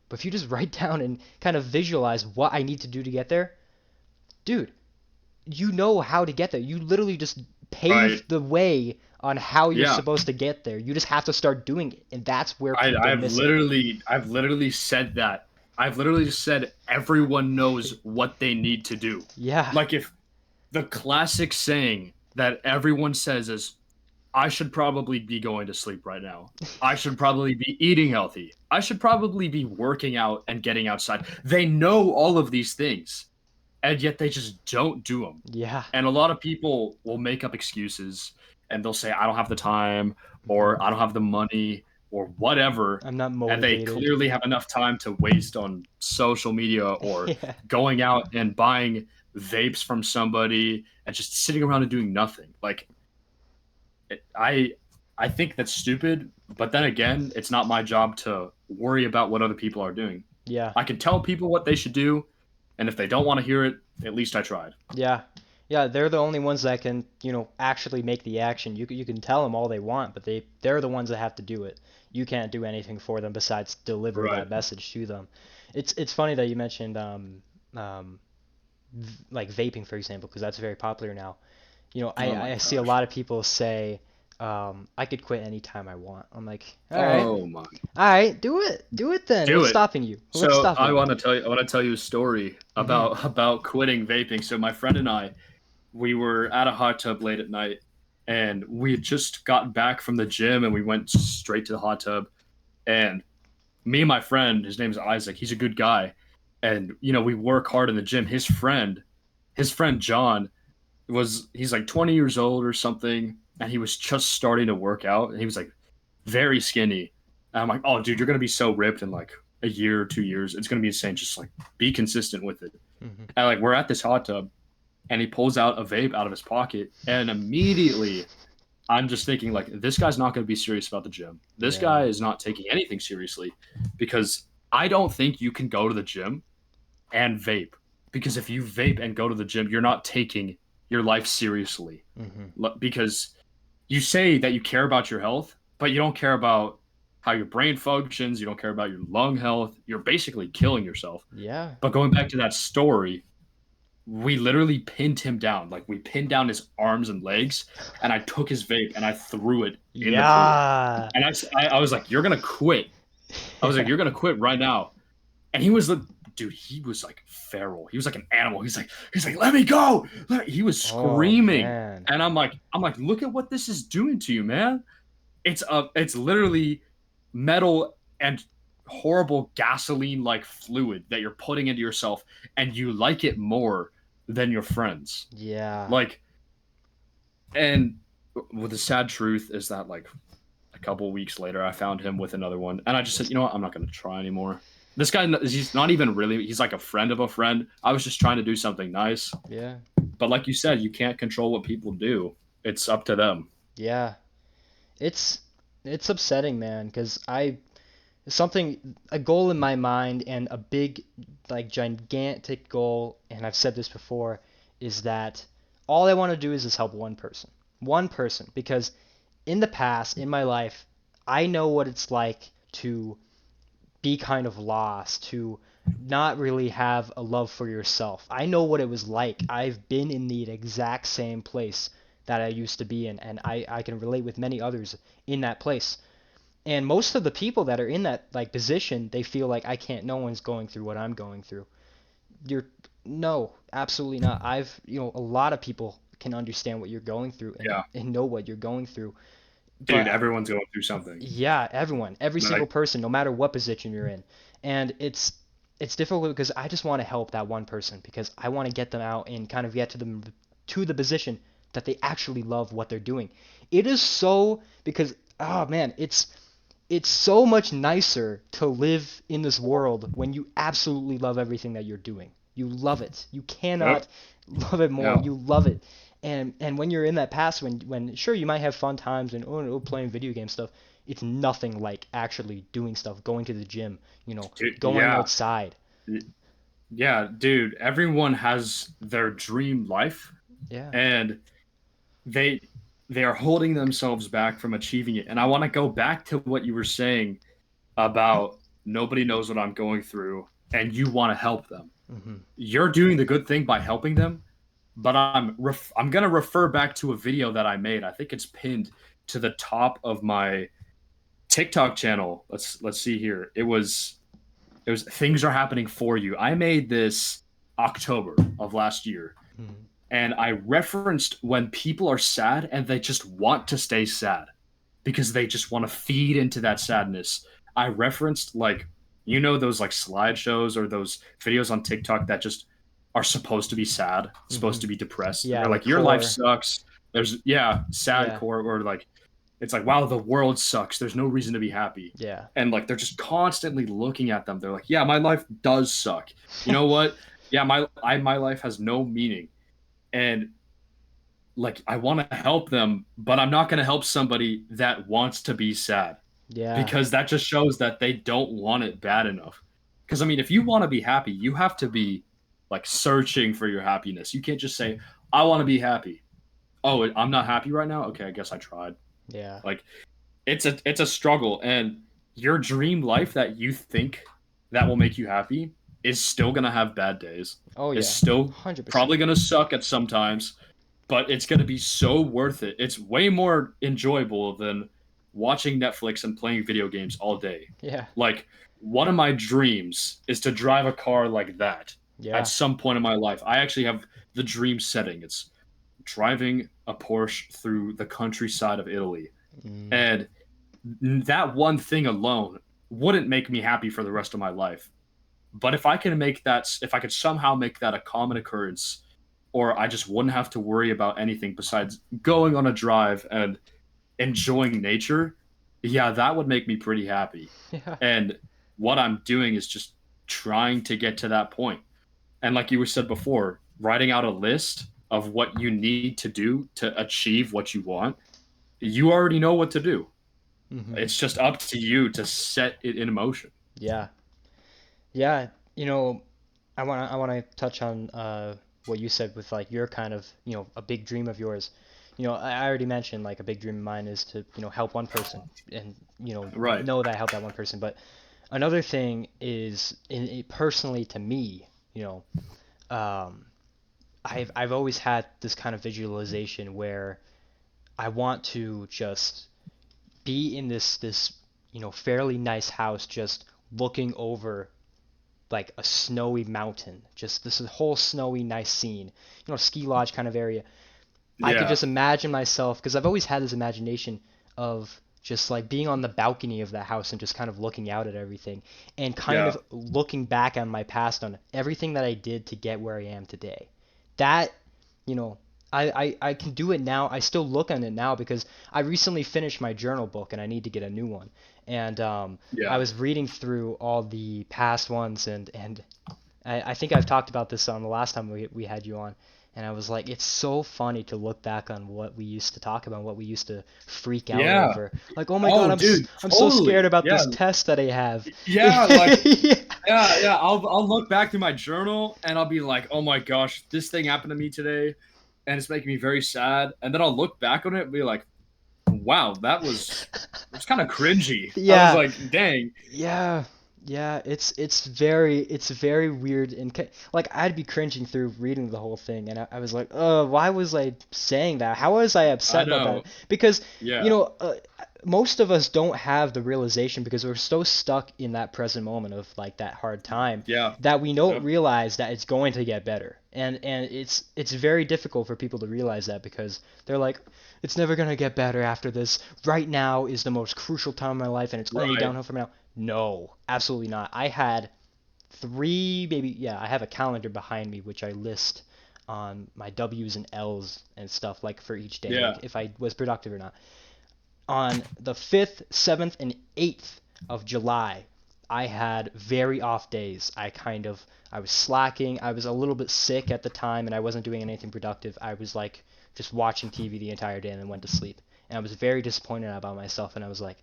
But if you just write down and kind of visualize what I need to do to get there, dude, you know how to get there. You literally just Right. pave the way on how you're Yeah. supposed to get there. You just have to start doing it, and that's where people I've miss it. literally said that. I've literally just said everyone knows what they need to do. Yeah, Like if the classic saying that everyone says is, I should probably be going to sleep right now. I should probably be eating healthy. I should probably be working out and getting outside. They know all of these things, and yet they just don't do them. yeah. And a lot of people will make up excuses and they'll say, I don't have the time Mhm. or I don't have the money or whatever. I'm not And they motivated. clearly have enough time to waste on social media or Yeah, going out and buying vapes from somebody and just sitting around and doing nothing. Like it, I think that's stupid, but then again, it's not my job to worry about what other people are doing. yeah, I can tell people what they should do, and if they don't want to hear it, at least I tried. yeah. Yeah, they're the only ones that can, actually make the action. You can tell them all they want, but they're the ones that have to do it. You can't do anything for them besides deliver Right. that message to them. It's funny that you mentioned like vaping, for example, because that's very popular now. Oh my I see a gosh. lot of people say, I could quit anytime I want. I'm like, Oh my. all right, do it then. Do What's it. stopping you? What's So stopping you? I want to tell you a story Mm-hmm. about quitting vaping. So my friend and I, we were at a hot tub late at night, and we had just gotten back from the gym, and we went straight to the hot tub. And me and my friend, his name's Isaac. He's a good guy, and we work hard in the gym. His friend John he's like 20 years old or something, and he was just starting to work out, and he was like very skinny. And I'm like, oh, dude, you're gonna be so ripped in like a year or 2 years. It's gonna be insane. Just like be consistent with it. Mm-hmm. And like we're at this hot tub, and he pulls out a vape out of his pocket, and immediately I'm just thinking like this guy's not gonna be serious about the gym. This Yeah. guy is not taking anything seriously, because I don't think you can go to the gym and vape, because if you vape and go to the gym, you're not taking your life seriously, Mm-hmm. because you say that you care about your health, but you don't care about how your brain functions. You don't care about your lung health. You're basically killing yourself. Yeah. But going back to that story, we literally pinned him down. Like we pinned down his arms and legs, and I took his vape and I threw it in the pool. Yeah. And I was like, "You're gonna quit." I was like, Yeah. "You're gonna quit right now." And he was the dude. He was like feral. He was like an animal. He's like, "Let me go!" He was Oh screaming, man. and I'm like, "Look at what this is doing to you, man." It's literally metal and horrible gasoline like fluid that you're putting into yourself, and you like it more than your friends. Yeah. Like, and well, the sad truth is that like a couple weeks later I found him with another one, and I just said, you know what, I'm not going to try anymore. This guy, he's not even really, he's like a friend of a friend. I was just trying to do something nice, Yeah. but like you said, you can't control what people do. It's up to them. Yeah. It's it's upsetting, man, because something a goal in my mind and a big like gigantic goal, and I've said this before, is that all I want to do is just help one person. One person, because in the past, in my life, I know what it's like to be kind of lost, to not really have a love for yourself. I know what it was like. I've been in the exact same place that I used to be in, and I can relate with many others in that place. And most of the people that are in that like position, they feel like I can't, no one's going through what I'm going through. You're No, absolutely not. A lot of people can understand what you're going through Yeah, and know what you're going through. dude, But everyone's going through something. yeah, everyone, every single Like, person, no matter what position you're in. And it's difficult because I just want to help that one person because I want to get them out and kind of get to the position that they actually love what they're doing. It is so because oh man, it's so much nicer to live in this world when you absolutely love everything that you're doing. You love it. You yep, cannot love it more. no, You love it. And when you're in that past, when sure you might have fun times and playing video game stuff, it's nothing like actually doing stuff, going to the gym, dude, going outside. yeah, dude, everyone has their dream life, Yeah. and they they are holding themselves back from achieving it. And I want to go back to what you were saying about nobody knows what I'm going through, and you want to help them. Hmm. You're doing the good thing by helping them, but I'm gonna refer back to a video that I made. I think it's pinned to the top of my TikTok channel. Let's see here. It was things are happening for you. I made this October of last year, Hmm. and I referenced when people are sad and they just want to stay sad because they just want to feed into that sadness. I referenced like those like slideshows or those videos on TikTok that just are supposed to be sad, supposed Hmm. to be depressed. And Yeah, they're the like, your life core. sucks. There's sad Yeah. core, or like it's like, wow, the world sucks. There's no reason to be happy. Yeah. And like they're just constantly looking at them. They're like, yeah, my life does suck. You know what? Yeah, my life has no meaning. And like I want to help them, but I'm not going to help somebody that wants to be sad, Yeah. because that just shows that they don't want it bad enough. Because I mean, if you want to be happy, you have to be like searching for your happiness. You can't just say, I want to be happy. Oh, I'm not happy right now. Okay, I guess I tried. Yeah. Like it's a struggle, and your dream life that you think that will make you happy is still gonna have bad days. Oh Is yeah. still 100%. probably gonna suck at sometimes, but it's gonna be so worth it. It's way more enjoyable than watching Netflix and playing video games all day. Yeah. Like one of my dreams is to drive a car like that at Yeah. some point in my life. I actually have the dream setting. It's driving a Porsche through the countryside of Italy. Mm. And that one thing alone wouldn't make me happy for the rest of my life. But if I could somehow make that a common occurrence, or I just wouldn't have to worry about anything besides going on a drive and enjoying nature, yeah, that would make me pretty happy. Yeah. And what I'm doing is just trying to get to that point. And like you said before, writing out a list of what you need to do to achieve what you want, you already know what to do. Hmm. It's just up to you to set it in motion. Yeah. Yeah. You know, I wanna touch on what you said with like your kind of, a big dream of yours. I already mentioned like a big dream of mine is to, help one person and, Right. know that I helped that one person. But another thing is personally to me, um, I've always had this kind of visualization where I want to just be in this fairly nice house, just looking over like a snowy mountain, just this whole snowy nice scene, ski lodge kind of area. I could Yeah. just imagine myself, because I've always had this imagination of just like being on the balcony of that house and just kind of looking out at everything and kind Yeah. of looking back on my past, on everything that I did to get where I am today. That, you know, I can do it now. I still look on it now because I recently finished my journal book and I need to get a new one. And I Yeah. was reading through all the past ones, and I think I've talked about this on the last time we had you on, and I was like, it's so funny to look back on what we used to talk about, what we used to freak out Yeah. over. Like, oh my God, Oh, dude, I'm so scared totally. about Yeah. this test that I have. Yeah. Like, Yeah. yeah. I'll look back through my journal and I'll be like, oh my gosh, this thing happened to me today, and it's making me very sad. And then I'll look back on it and be like, wow, it's kind of cringy. I was Yeah. like, dang. Yeah, yeah, it's very weird and like I'd be cringing through reading the whole thing, and I was like, why was I saying that? How was I I upset about that? know. Because you Yeah. know, uh, most of us don't have the realization because we're so stuck in that present moment of like that hard time Yeah. that we don't Yep. realize that it's going to get better. And it's very difficult for people to realize that because they're like, it's never gonna get better after this. Right now is the most crucial time of my life, and it's only Right. downhill from now. No, absolutely not. I had three, maybe, yeah, I have a calendar behind me which I list on my W's and L's and stuff like for each day, Yeah. like if I was productive or not. On the 5th, 7th, and 8th of July, I had very off days. I was slacking. I was a little bit sick at the time and I wasn't doing anything productive. I was like just watching TV the entire day and then went to sleep. And I was very disappointed about myself, and I was like,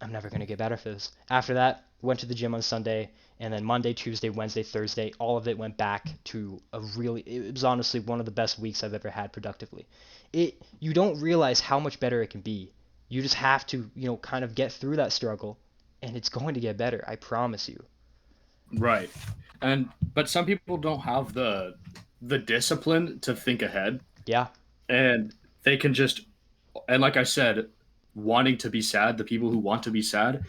I'm never going to get better for this. After that, went to the gym on Sunday, and then Monday, Tuesday, Wednesday, Thursday, all of it went back to it was honestly one of the best weeks I've ever had productively. You don't realize how much better it can be. You just have to, kind of get through that struggle, and it's going to get better. I promise you. Right. And but some people don't have the discipline to think ahead, Yeah. and they can just, and like I said, wanting to be sad, the people who want to be sad,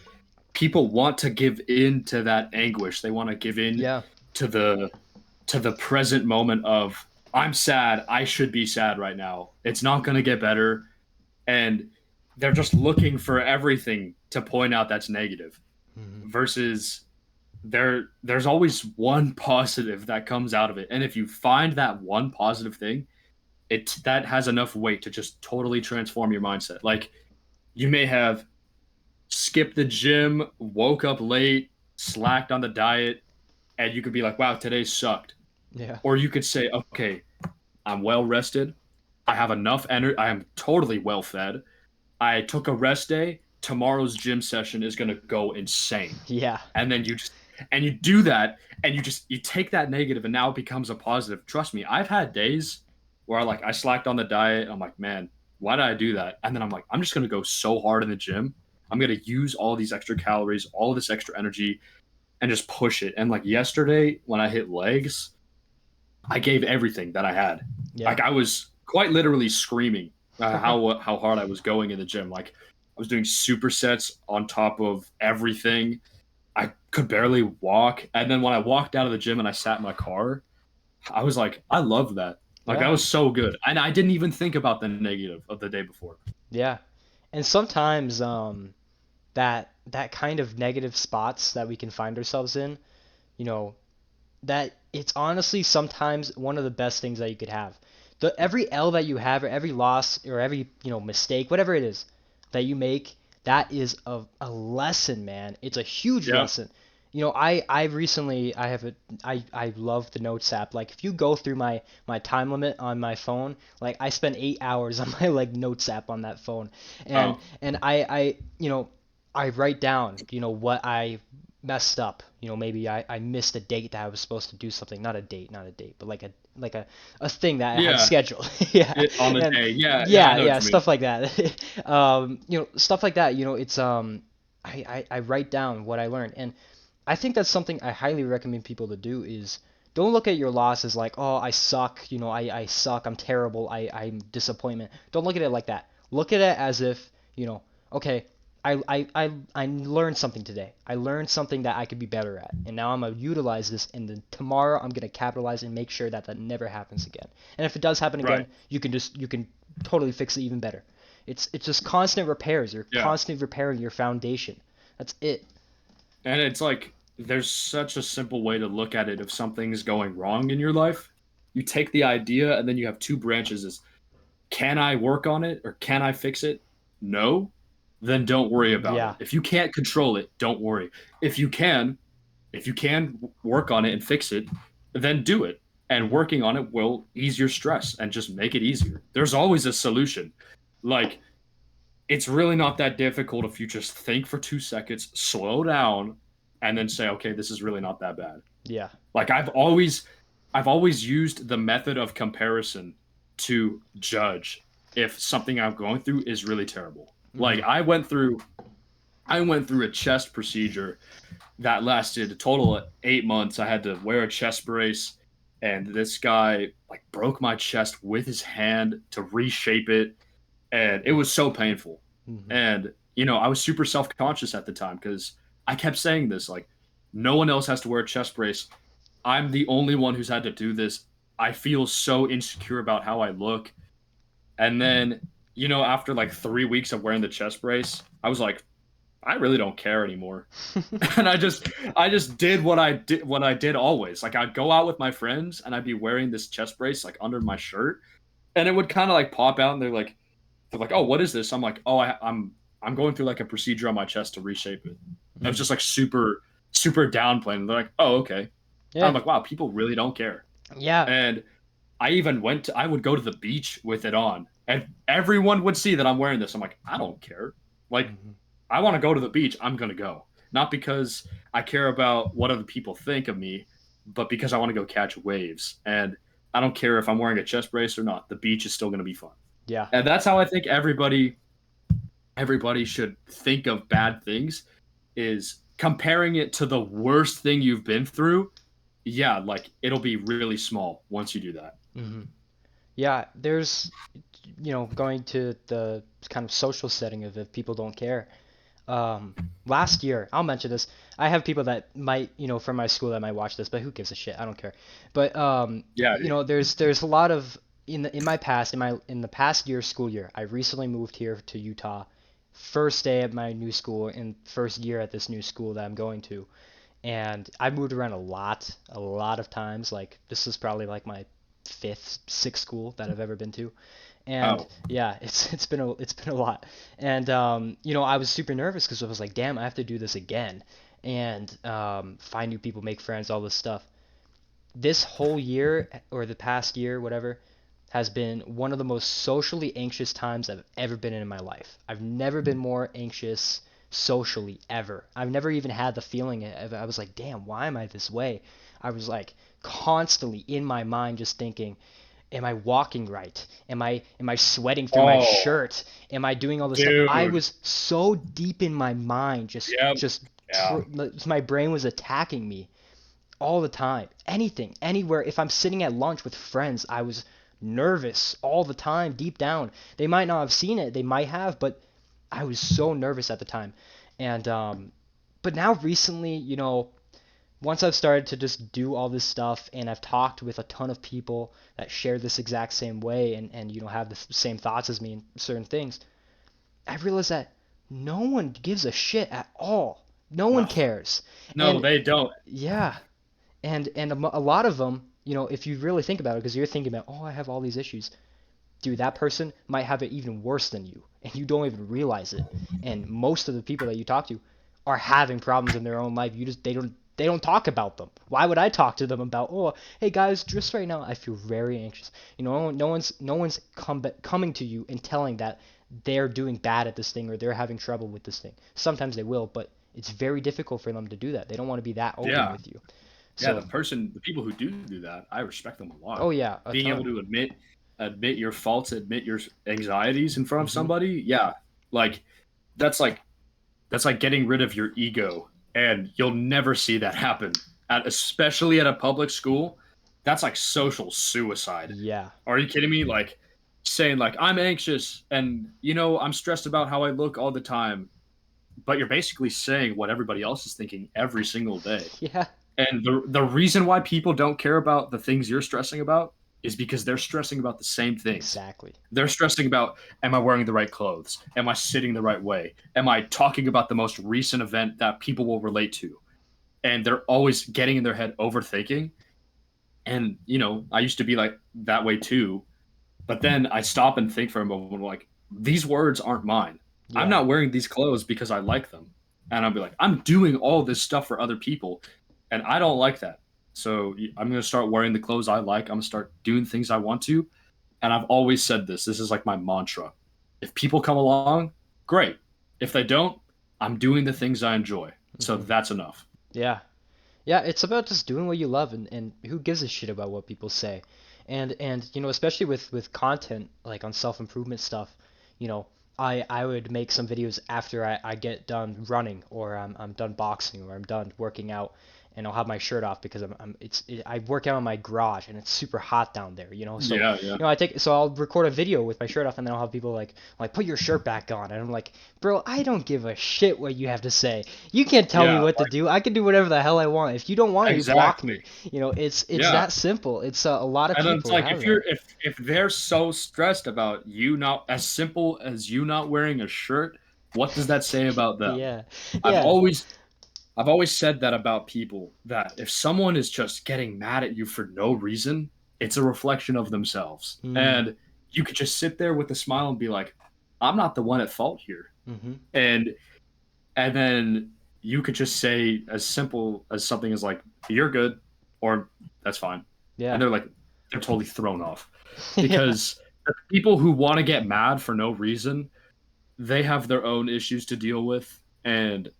people want to give in to that anguish. They want to give in Yeah. to the present moment of I'm sad, I should be sad right now. It's not going to get better, and they're just looking for everything to point out that's negative Hmm. versus there's always one positive that comes out of it. And if you find that one positive thing, that has enough weight to just totally transform your mindset. Like you may have skipped the gym, woke up late, slacked on the diet, and you could be like, wow, today sucked. Yeah. Or you could say, okay, I'm well rested. I have enough energy. I am totally well fed. I took a rest day. Tomorrow's gym session is going to go insane. Yeah. And then you do that, and you take that negative and now it becomes a positive. Trust me, I've had days where I slacked on the diet. I'm like, man, why did I do that? And then I'm like, I'm just gonna go so hard in the gym. I'm gonna use all these extra calories, all this extra energy, and just push it. And like yesterday, when I hit legs, I gave everything that I had. Yeah. Like I was quite literally screaming how hard I was going in the gym. Like I was doing supersets on top of everything. I could barely walk. And then when I walked out of the gym and I sat in my car, I was like, I love that. Like that Yeah. was so good. And I didn't even think about the negative of the day before. Yeah. And sometimes that kind of negative spots that we can find ourselves in, you know, that it's honestly sometimes one of the best things that you could have. The every L that you have or every loss or every, mistake, whatever it is that you make, that is a lesson, man. It's a huge Yeah. lesson. I recently I have a I love the Notes app. Like if you go through my time limit on my phone, like I spend 8 hours on my like Notes app on that phone. And Oh, and I write down, what I messed up. Maybe I missed a date that I was supposed to do something. Not a date, but like a thing that I had yeah. scheduled. Yeah. On the And day. Yeah. Yeah. I yeah, know what yeah, you mean. stuff like that. Stuff like that, it's I write down what I learned. And I think that's something I highly recommend people to do is don't look at your loss as like, oh, I suck, I suck, I'm terrible, I'm disappointment. Don't look at it like that. Look at it as if, okay, I learned something today. I learned something that I could be better at. And now I'm going to utilize this, and then tomorrow I'm going to capitalize and make sure that that never happens again. And if it does happen Right. again, you can totally fix it even better. It's just constant repairs. You're Yeah. constantly repairing your foundation. That's it. And it's like there's such a simple way to look at it if something's going wrong in your life. You take the idea and then you have two branches is can I work on it or can I fix it? No, then don't worry about it. Yeah. If you can't control it, don't worry. If you can, if you can work on it and fix it, then do it. And Hmm. working on it will ease your stress and just make it easier. There's always a solution. Like it's really not that difficult if you just think for 2 seconds, slow down, and then say, okay, this is really not that bad. Yeah. Like I've always used the method of comparison to judge if something I'm going through is really terrible. Like Hmm. I went through a chest procedure that lasted a total of 8 months. I had to wear a chest brace, and this guy like broke my chest with his hand to reshape it, and it was so painful. Hmm. And I was super self-conscious at the time because I kept saying this like, no one else has to wear a chest brace. I'm the only one who's had to do this. I feel so insecure about how I look. And then, after like 3 weeks of wearing the chest brace, I was like, I really don't care anymore. And I just did what I did always. Like I'd go out with my friends and I'd be wearing this chest brace like under my shirt, and it would kind of like pop out, and they're like, oh, what is this? I'm like, oh, I'm going through like a procedure on my chest to reshape it. I was Hmm. just like super super downplaying. And they're like, oh, okay. And I'm Yeah. like, wow, people really don't care. Yeah. And I would go to the beach with it on, and everyone would see that I'm wearing this. I'm like, I don't care. Like, Hmm. I want to go to the beach. I'm gonna go, not because I care about what other people think of me, but because I want to go catch waves. And I don't care if I'm wearing a chest brace or not. The beach is still gonna be fun. Yeah. And that's how I think everybody should think of bad things, is comparing it to the worst thing you've been through. Yeah, like it'll be really small once you do that. Hmm. Yeah. There's, going to the kind of social setting of if people don't care. Um, Last year, I'll mention this. I have people that might, from my school that might watch this, but who gives a shit? I don't care. But Yeah, there's a lot of in the past year school year. I recently moved here to Utah, first day at my new school and first year at this new school that I'm going to, and I've moved around a lot of times. Like this is probably like my fifth, sixth school that I've ever been to, and oh, yeah, it's been a lot. And I was super nervous because I was like, damn, I have to do this again, and find new people, make friends, all this stuff. This whole year or the past year, whatever, has been one of the most socially anxious times I've ever been in my life. I've never been more anxious socially ever. I've never even had the feeling I was like, damn, why am I this way? I was like constantly in my mind just thinking, Am I walking right? Am I sweating through my Oh, shirt? Am I doing all this stuff? I dude. was so deep in my mind, Yep. Yeah. my brain was attacking me all the time. Anything, anywhere. If I'm sitting at lunch with friends, I was nervous all the time, deep down. They might not have seen it, they might have, but I was so nervous at the time. And but now recently, once I've started to just do all this stuff and I've talked with a ton of people that share this exact same way and have the same thoughts as me in certain things, I realized that no one gives a shit at all. No one No. cares. No, And they don't. yeah, and a lot of them, if you really think about it, because you're thinking about, oh, I have all these issues. Dude, that person might have it even worse than you, and you don't even realize it. And most of the people that you talk to are having problems in their own life. They don't talk about them. Why would I talk to them about, oh, hey guys, just right now I feel very anxious. No one's coming to you and telling that they're doing bad at this thing or they're having trouble with this thing. Sometimes they will, but it's very difficult for them to do that. They don't want to be that open Yeah. with you. Yeah, So, the people who do that, I respect them a oh lot. yeah, a Being able ton. to admit your faults, admit your anxieties in front of Hmm. somebody, yeah, like that's like that's like getting rid of your ego, and you'll never see that happen especially at a public school. That's like social suicide. Yeah. Are you kidding me? Like saying like I'm anxious and I'm stressed about how I look all the time, but you're basically saying what everybody else is thinking every single day. Yeah. And the reason why people don't care about the things you're stressing about is because they're stressing about the same things. Exactly. They're stressing about, am I wearing the right clothes? Am I sitting the right way? Am I talking about the most recent event that people will relate to? And they're always getting in their head overthinking. And, I used to be like that way too. But then I stop and think for a moment, like, these words aren't mine. I'm Yeah. not wearing these clothes because I like them. And I'll be like, I'm doing all this stuff for other people. And I don't like that. So I'm going to start wearing the clothes I like. I'm going to start doing things I want to. And I've always said this. This is like my mantra. If people come along, great. If they don't, I'm doing the things I enjoy. So Hmm. that's enough. Yeah. Yeah, it's about just doing what you love and who gives a shit about what people say. And especially with content like on self-improvement stuff, you know, I would make some videos after I get done running or I'm done boxing or I'm done working out and I'll have my shirt off because I work out in my garage and it's super hot down there, So, Yeah, yeah. I'll record a video with my shirt off and then I'll have people like put your shirt back on and I'm like, "Bro, I don't give a shit what you have to say. You can't tell me Yeah, what to do. I can do whatever the hell I want. If you don't want to, block exactly. me." It's Yeah. that simple. It's a lot of And then it's people like have if that. if they're so stressed about you not as simple as you not wearing a shirt, what does that say about them? Yeah. I've Yeah. always I've always said that about people, that if someone is just getting mad at you for no reason, it's a reflection of themselves. Hmm. And you could just sit there with a smile and be like, I'm not the one at fault here. Hmm. And then you could just say as simple as something as like, you're good, or that's fine. And Yeah. they're totally thrown off. Yeah. Because the people who want to get mad for no reason, they have their own issues to deal with, and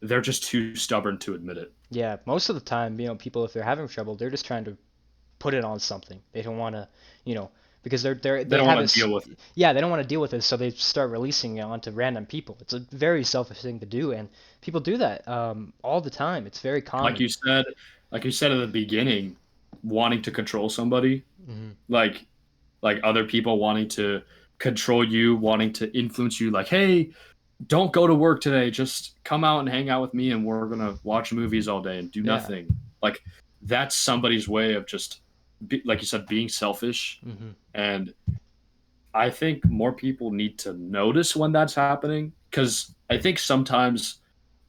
they're just too stubborn to admit it. Yeah. Most of the time, people if they're having trouble, they're just trying to put it on something. They don't want to, you know, because They they don't have want to this. deal with it. Yeah, they don't want to deal with it, so they start releasing it onto random people. It's a very selfish thing to do, and people do that all the time. It's very Like common. you said, like you said at the beginning, wanting to control somebody, Hmm. like other people wanting to control you, wanting to influence you, like, hey, don't go to work today, just come out and hang out with me and we're gonna watch movies all day and do Yeah. nothing. Like that's somebody's way of just like you said, being selfish. Hmm. And I think more people need to notice when that's happening, because I think sometimes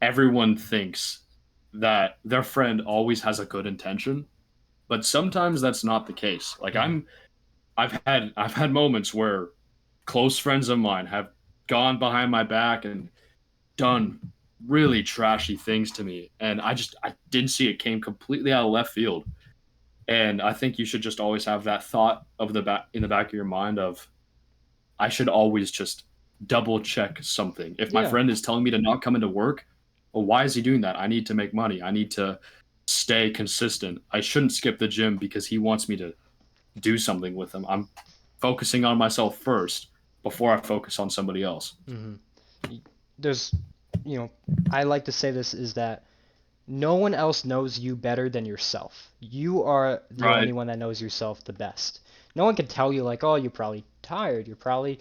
everyone thinks that their friend always has a good intention, but sometimes that's not the case. Like Hmm. I've had moments where close friends of mine have gone behind my back and done really trashy things to me, and I didn't see it, came completely out of left field. And I think you should just always have that thought of the back in the back of your mind of, I should always just double check something. If my Yeah. friend is telling me to not come into work, well, why is he doing that? I need to make money. I need to stay consistent. I shouldn't skip the gym because he wants me to do something with them. I'm focusing on myself first before I focus on somebody else. Hmm. There's, I like to say this is that no one else knows you better than yourself. You are the only Right. one that knows yourself the best. No one can tell you like, oh, you're probably tired. You probably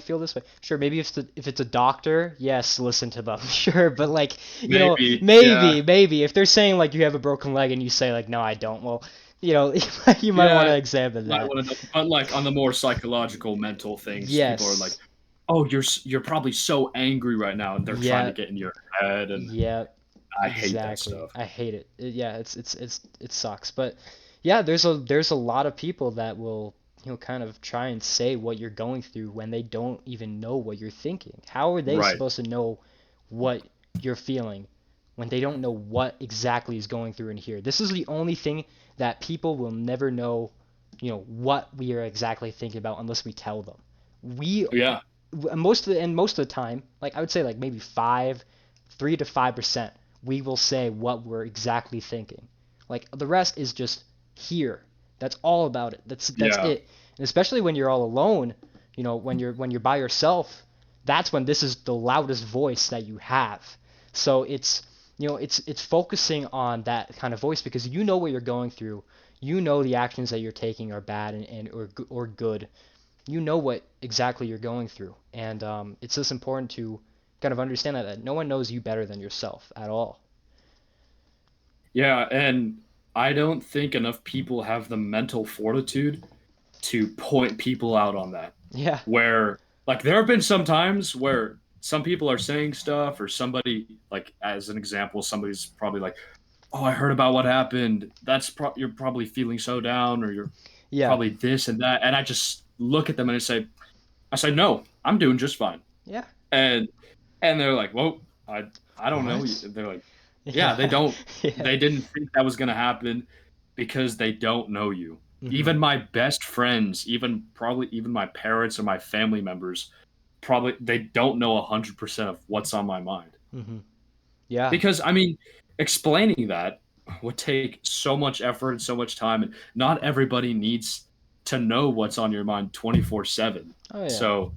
feel this way. Sure, maybe if it's a doctor, yes, listen to them. Sure, but like, Maybe. Yeah. maybe if they're saying like you have a broken leg and you say like, no, I don't. Well, you might want Yeah. to examine Might that. want to know. But like on the more psychological, mental things, people are like, Yes. "Oh, you're probably so angry right now," and they're trying to Yeah. get in your head, and Yeah. I hate that Exactly. stuff. I hate it. Yeah, it sucks. But yeah, there's a lot of people that will, kind of try and say what you're going through when they don't even know what you're thinking. How are they Right. supposed to know what you're feeling when they don't know what exactly is going through in here? This is the only thing that people will never know, what we are exactly thinking about unless we tell them. We Yeah. most of the time, like I would say like maybe 3 to 5%, we will say what we're exactly thinking. Like the rest is just here. That's all about it. That's Yeah. it. And especially when you're all alone, when you're by yourself, that's when this is the loudest voice that you have. So it's focusing on that kind of voice because you know what you're going through. You know the actions that you're taking are bad or good. You know what exactly you're going through, and it's just important to kind of understand that no one knows you better than yourself at all. Yeah. And I don't think enough people have the mental fortitude to point people out on that. Yeah. Where, like, there have been some times where some people are saying stuff, or somebody, like, as an example, somebody's probably like, "Oh, I heard about what happened. You're probably feeling so down, or you're Yeah. probably this and that." And I just look at them and I say, "No, I'm doing just fine." Yeah. And they're like, "Whoa, I don't know." What? They're like, "Yeah, they Yeah. don't. Yeah. They didn't think that was gonna happen because they don't know you." Mhm. Even my best friends, even my parents or my family members, probably they don't know 100% of what's on my mind. Mhm. Yeah. Because I mean, explaining that would take so much effort and so much time, and not everybody needs to know what's on your mind 24/7. Oh yeah. So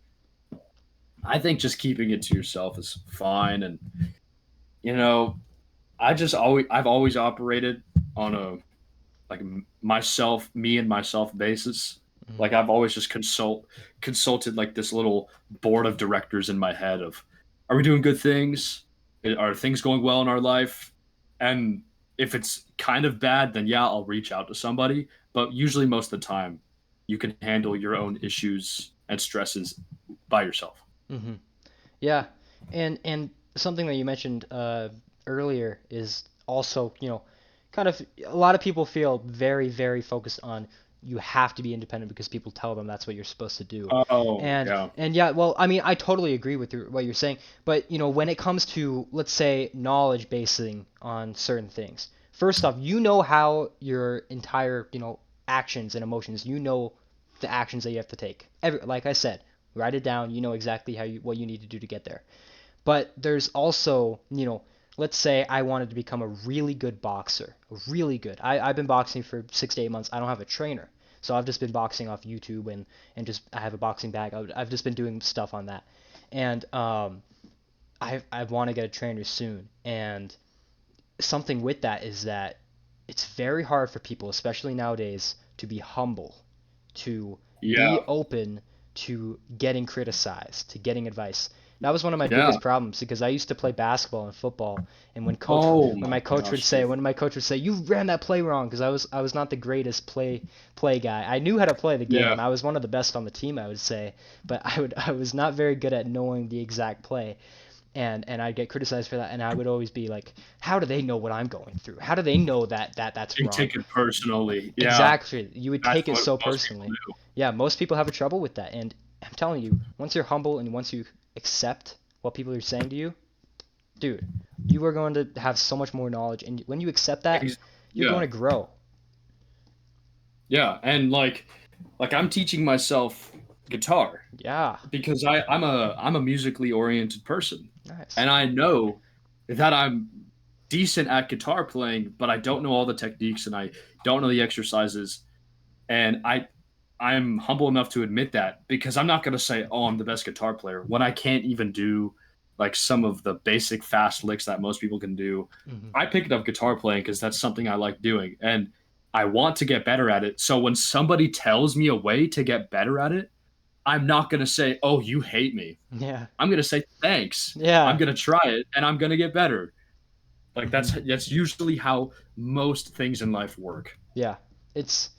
I think just keeping it to yourself is fine. And you know, I've always operated on a like me and myself basis. Mhm. Like I've always just consulted like this little board of directors in my head of, are we doing good things? Are things going well in our life? And if it's kind of bad, then yeah, I'll reach out to somebody. But usually most of the time, you can handle your own issues and stresses by yourself. Mhm. Yeah. And something that you mentioned earlier is also, kind of a lot of people feel very, very focused on you have to be independent because people tell them that's what you're supposed to do. Oh And yeah, and yeah, well, I mean, I totally agree with what you're saying, but when it comes to let's say knowledge basing on certain things. First off, you know how your entire, actions and emotions, the actions that you have to take. Like I said, write it down, you know exactly what you need to do to get there. But there's also, let's say I wanted to become a really good boxer, really good. I've been boxing for 6 to 8 months. I don't have a trainer. So I've just been boxing off YouTube and just I have a boxing bag. I've just been doing stuff on that. And I want to get a trainer soon. And something with that is that it's very hard for people, especially nowadays, to be humble, to be yeah, open to getting criticized, to getting advice. That was one of my yeah. biggest problems because I used to play basketball and football, and Oh when my my coach would gosh, say dude. when my coach would say you ran that play wrong because I was not the greatest play guy. I knew how to play the Yeah, game. I was one of the best on the team, I would say, but I was not very good at knowing the exact play and I'd get criticized for that, and I would always be like, how do they know what I'm going through? How do they know that's you wrong? take it personally. Yeah, Exactly. You would that's take it what so most people personally. do. Yeah, most people have a trouble with that, and I'm telling you, once you're humble and once you accept what people are saying to you, dude, you are going to have so much more knowledge, and when you accept that, Ex- you're going Yeah, to grow. yeah, and like I'm teaching myself guitar Yeah, because I'm a musically oriented person, nice. and I know that I'm decent at guitar playing, but I don't know all the techniques and I don't know the exercises. And I'm humble enough to admit that, because I'm not going to say, oh, I'm the best guitar player when I can't even do like some of the basic fast licks that most people can do. Hmm. I picked up guitar playing because that's something I like doing, and I want to get better at it. So when somebody tells me a way to get better at it, I'm not going to say, oh, you hate me. Yeah. I'm going to say thanks. I'm Yeah. going to try it and I'm going to get better. Like Hmm. that's usually how most things in life work. Yeah. It's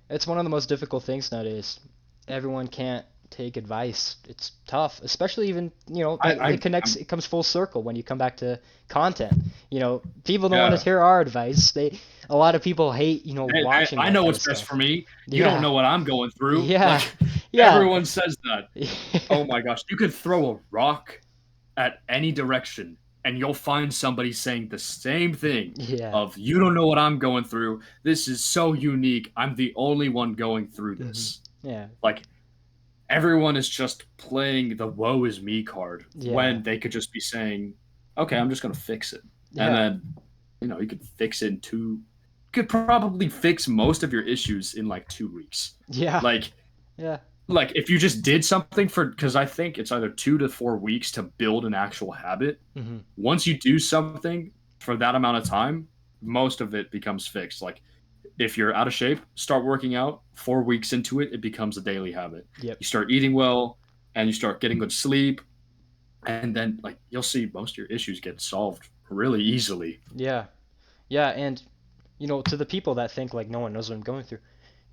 it's one of the most difficult things nowadays. Everyone can't take advice. It's tough, especially even, I, that I it comes full circle when you come back to content. People don't want to yeah. hear our advice. A lot of people hate, watching I that know kind what's of best for stuff. me. You don't Yeah. know what I'm going through. Yeah. Like Yeah. everyone says that. Oh my gosh, you could throw a rock at any direction and you'll find somebody saying the same thing Yeah. of, you don't know what I'm going through. This is so unique. I'm the only one going through Hmm. this. Yeah. Like everyone is just playing the woe is me card Yeah. when they could just be saying, okay, I'm just going to fix it. And Yeah. then, you could fix it in could probably fix most of your issues in like 2 weeks. Yeah. Like, Yeah. like if you just did something for, because I think it's either 2 to 4 weeks to build an actual habit. Hmm. Once you do something for that amount of time, most of it becomes fixed. Like if you're out of shape, start working out. 4 weeks into it, it becomes a daily habit. Yep. You start eating well and you start getting good sleep. And then like you'll see most of your issues get solved really easily. Yeah. Yeah. And to the people that think like no one knows what I'm going through,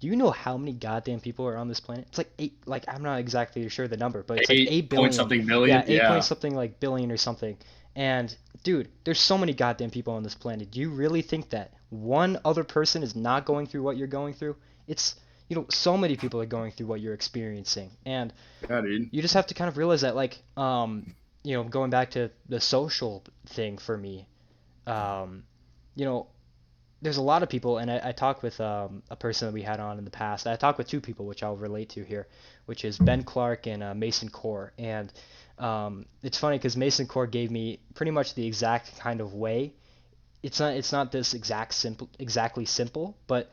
do you know how many goddamn people are on this planet? It's like eight, like I'm not exactly sure the number, but it's like 8 8 point billion. something Yeah, million. 8 point Yeah. something like billion or something. And dude, there's so many goddamn people on this planet. Do you really think that one other person is not going through what you're going through? It's, so many people are going through what you're experiencing. And Yeah, dude. you just have to kind of realize that like going back to the social thing for me, um, you know, there's a lot of people, and I talked with a person that we had on in the past. I talked with two people, which I'll relate to here, which is Ben Clark and Mason Core. And it's funny because Mason Core gave me pretty much the exact kind of way. It's not this exactly simple, but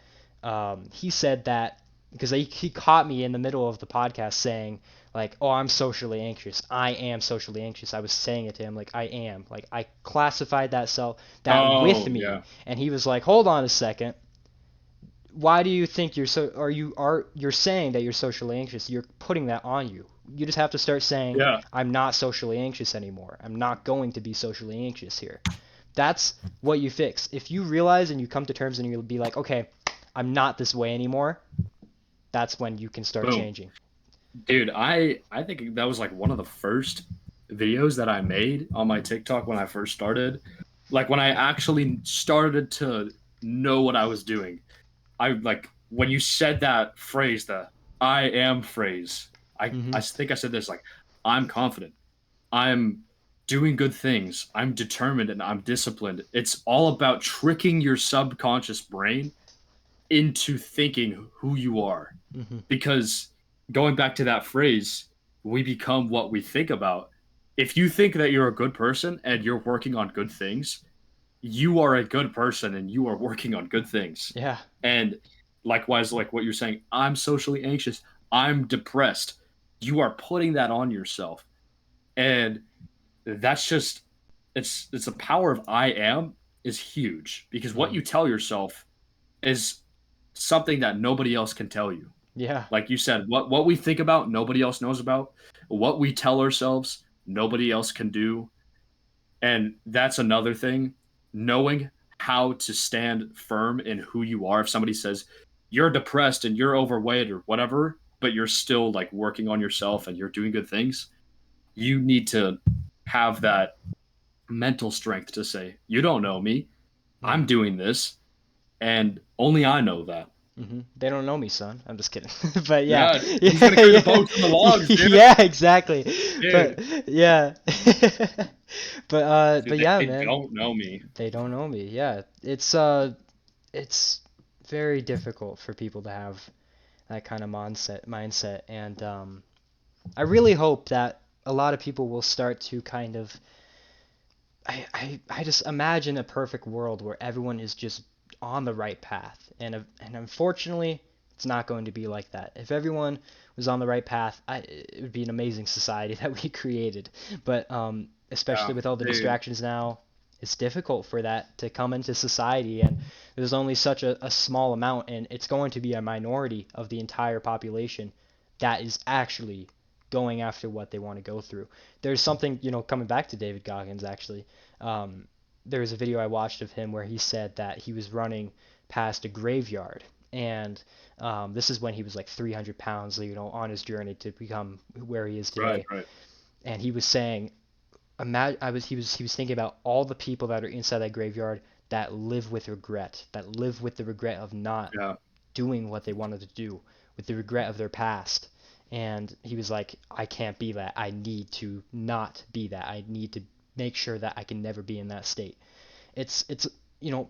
he said that because he caught me in the middle of the podcast saying like, oh, I'm socially anxious. I am socially anxious. I was saying it to him like I am. Like I classified that with Oh, me, yeah. and he was like, hold on a second. Why do you think you're saying that you're socially anxious? You're putting that on you. You just have to start saying, Yeah. I'm not socially anxious anymore. I'm not going to be socially anxious here. That's what you fix. If you realize and you come to terms and you'll be like, okay, I'm not this way anymore, that's when you can start Boom. changing. Dude, I think that was like one of the first videos that I made on my TikTok when I first started. Like when I actually started to know what I was doing. I like when you said that phrase, the I am phrase. I Hmm. think I said this like, I'm confident. I'm doing good things. I'm determined and I'm disciplined. It's all about tricking your subconscious brain into thinking who you are. Hmm. Because going back to that phrase, we become what we think about. If you think that you're a good person and you're working on good things, you are a good person and you are working on good things. Yeah. And likewise, like what you're saying, I'm socially anxious, I'm depressed. You are putting that on yourself. And that's just it's the power of I am is huge, because what Hmm. you tell yourself is something that nobody else can tell you. Yeah. Like you said, what we think about, nobody else knows about. What we tell ourselves, nobody else can do. And that's another thing, knowing how to stand firm in who you are. If somebody says you're depressed and you're overweight or whatever, but you're still like working on yourself and you're doing good things, you need to have that mental strength to say, you don't know me. I'm Hmm. doing this, and only I know that. They don't know me, son. I'm just kidding. But yeah, Yeah, who's yeah, gonna carry the yeah, boats and the logs, dude? yeah, exactly. Dude, But yeah, but dude, yeah, they man, don't know me. they don't know me. Yeah, it's very difficult for people to have that kind of mindset, and I really hope that a lot of people will start to kind of I just imagine a perfect world where everyone is just on the right path. And unfortunately, It's not going to be like that. If everyone was on the right path, it would be an amazing society that we created. But especially Yeah, with all the dude. distractions now, it's difficult for that to come into society. And there's only such a small amount, and it's going to be a minority of the entire population that is actually going after what they want to go through. There's something, coming back to David Goggins actually. Um, there was a video I watched of him where he said that he was running past a graveyard, and this is when he was like 300 pounds, on his journey to become where he is Right, today. right. And he was saying, he was thinking about all the people that are inside that graveyard that live with regret, that live with the regret of not Yeah. doing what they wanted to do, with the regret of their past. And he was like, I can't be that. I need to not be that. I need to make sure that I can never be in that state. It's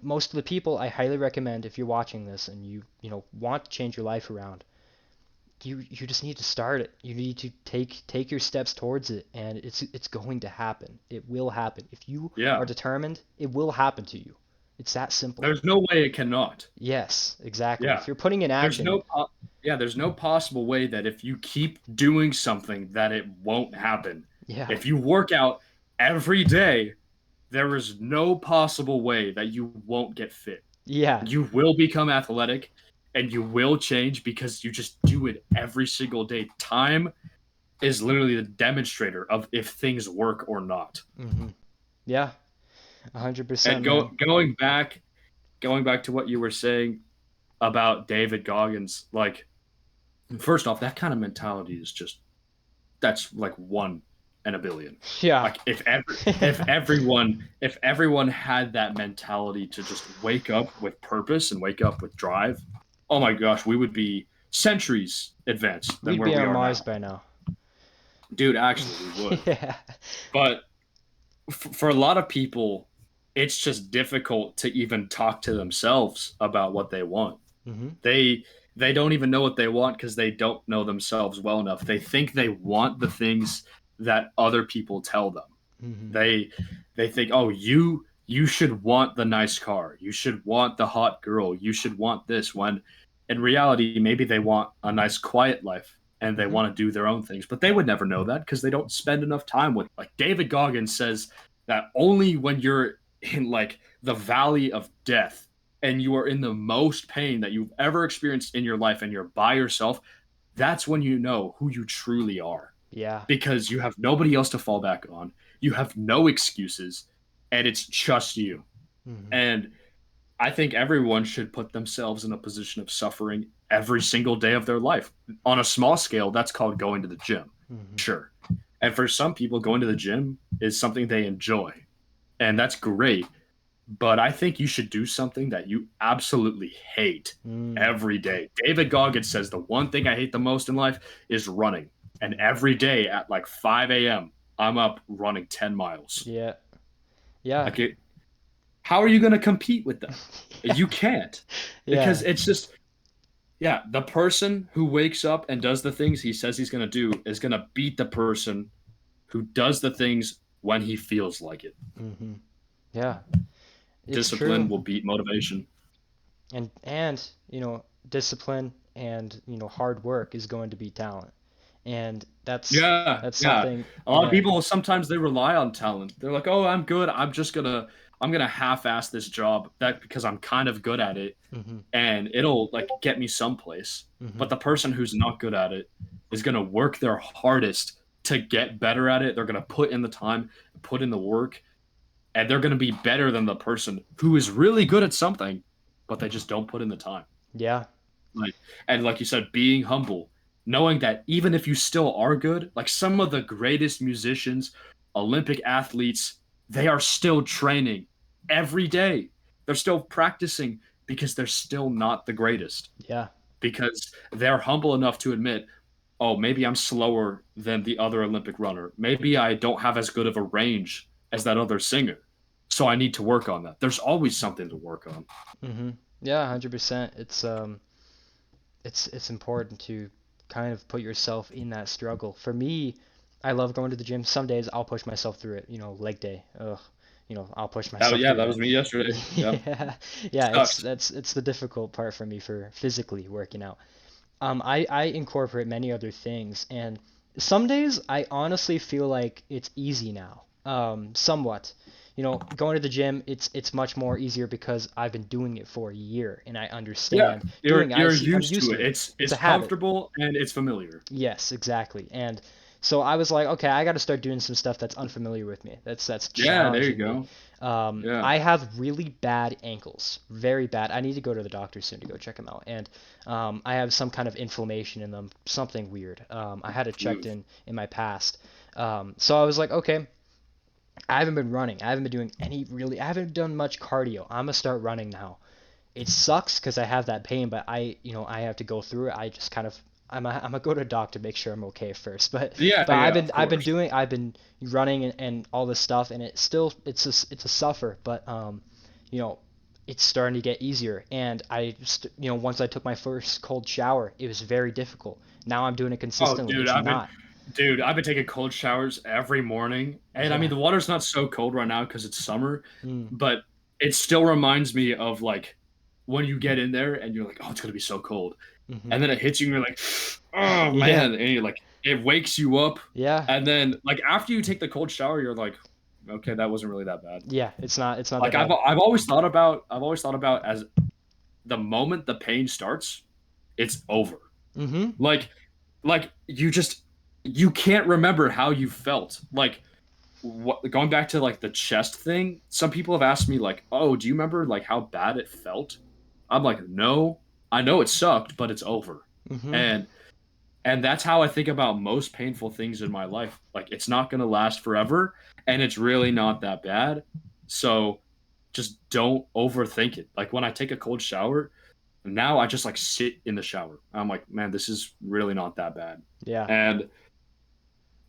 most of the people, I highly recommend, if you're watching this and you want to change your life around, you just need to start it. You need to take your steps towards it, and it's going to happen. It will happen. If you are Yeah. determined, it will happen to you. It's that simple. There's no way it cannot. Yes, exactly. Yeah. If you're putting in There's action, no yeah, there's no possible way that if you keep doing something that it won't happen. yeah, If you work out every day, there is no possible way that you won't get fit. yeah, You will become athletic and you will change because you just do it every single day. Time is literally the demonstrator of if things work or not. hmm yeah, And 100%, man. going back to what you were saying about David Goggins, like first off, that kind of mentality is just that's like one in a billion. Yeah, Like if everyone had that mentality to just wake up with purpose and wake up with drive, oh my gosh, we would be centuries advanced than we'd where be we on are Mars now. by now. Dude, actually we would. Yeah, But for a lot of people, it's just difficult to even talk to themselves about what they want. hmm They they don't even know what they want because they don't know themselves well enough. They think they want the things that other people tell them. hmm They they think, "Oh, you should want the nice car. You should want the hot girl. You should want this." When in reality, maybe they want a nice quiet life and they hmm want to do their own things, but they would never know that because they don't spend enough time with. Like David Goggins says that only when you're in like the valley of death and you are in the most pain that you've ever experienced in your life and you're by yourself, that's when you know who you truly are Yeah. because you have nobody else to fall back on. You have no excuses, and it's just you. hmm And I think everyone should put themselves in a position of suffering every single day of their life. On a small scale, that's called going to the gym. hmm Sure. And for some people, going to the gym is something they enjoy, and that's great. But I think you should do something that you absolutely hate Mm. every day. David Goggins says the one thing I hate the most in life is running. And every day at like 5 a.m., I'm up running 10 miles. Yeah. Yeah. Like, how are you going to compete with that? Yeah. You can't because Yeah. it's just, yeah, the person who wakes up and does the things he says he's going to do is going to beat the person who does the things when he feels like it. hmm Yeah. It's Discipline true. will beat motivation. And discipline and hard work is going to be talent. And that's Yeah, that's yeah. something A lot of people sometimes they rely on talent. They're like, "Oh, I'm good. I'm gonna half-ass this job that because I'm kind of good at it, hmm and it'll like get me someplace." hmm But the person who's not good at it is gonna work their hardest to get better at it. They're gonna put in the time, put in the work, and they're gonna be better than the person who is really good at something, but they just don't put in the time. Yeah. Like and like you said, being humble, knowing that even if you still are good, like some of the greatest musicians, Olympic athletes, they are still training every day. They're still practicing because they're still not the greatest. Yeah. Because they're humble enough to admit, oh, maybe I'm slower than the other Olympic runner. Maybe I don't have as good of a range as that other singer. So I need to work on that. There's always something to work on. hmm Yeah, 100%. It's important to kind of put yourself in that struggle. For me, I love going to the gym. Some days I'll push myself through it, leg day. Ugh. I'll push That myself yeah, through that was that. me yesterday. Yeah, Yeah, yeah, sucks. it's the difficult part for me for physically working out. I incorporate many other things, and some days I honestly feel like it's easy now. Somewhat. Going to the gym, it's much more easier because I've been doing it for a year and I Yeah, understand you're I'm used used to to it. it. It's It's a habit. comfortable and it's familiar. Yes, exactly. And so I was like, okay, I got to start doing some stuff that's unfamiliar with me. That's Yeah, there you challenging me. go. Yeah. I have really bad ankles, very bad. I need to go to the doctor soon to go check them out. And I have some kind of inflammation in them, something weird. I had it checked Oof. in my past. So I was like, okay, I haven't been running. I haven't been doing any really. I haven't done much cardio. I'm gonna start running now. It sucks because I have that pain, but I have to go through it. I just kind of I'm gonna go to a doctor to make sure I'm okay first. But Yeah, but yeah, of course. I've been running and all this stuff, and it's a suffer. But you know, it's starting to get easier. And once I took my first cold shower, it was very difficult. Now I'm doing it Oh, consistently. It's not. dude, I've been taking cold showers every morning, and I mean Yeah. the water's not so cold right now because it's summer, Mm. but it still reminds me of like when you get in there and you're like, oh, it's gonna be so cold, Hmm. and then it hits you and you're like, oh Yeah. man, and you're like, it wakes you up, Yeah. and then like after you take the cold shower, you're like, okay, that wasn't really that bad. Yeah. It's not that Like bad. I've always thought about as the moment the pain starts, it's over. Hmm. Like you just you can't remember how you felt. Like going back to like the chest thing, some people have asked me like, "Oh, do you remember like how bad it felt?" I'm like, "No. I know it sucked, but it's over." Hmm. And that's how I think about most painful things in my life. Like it's not going to last forever and it's really not that bad. So just don't overthink it. Like when I take a cold shower, now I just like sit in the shower. I'm like, man, this is really not that bad. Yeah. And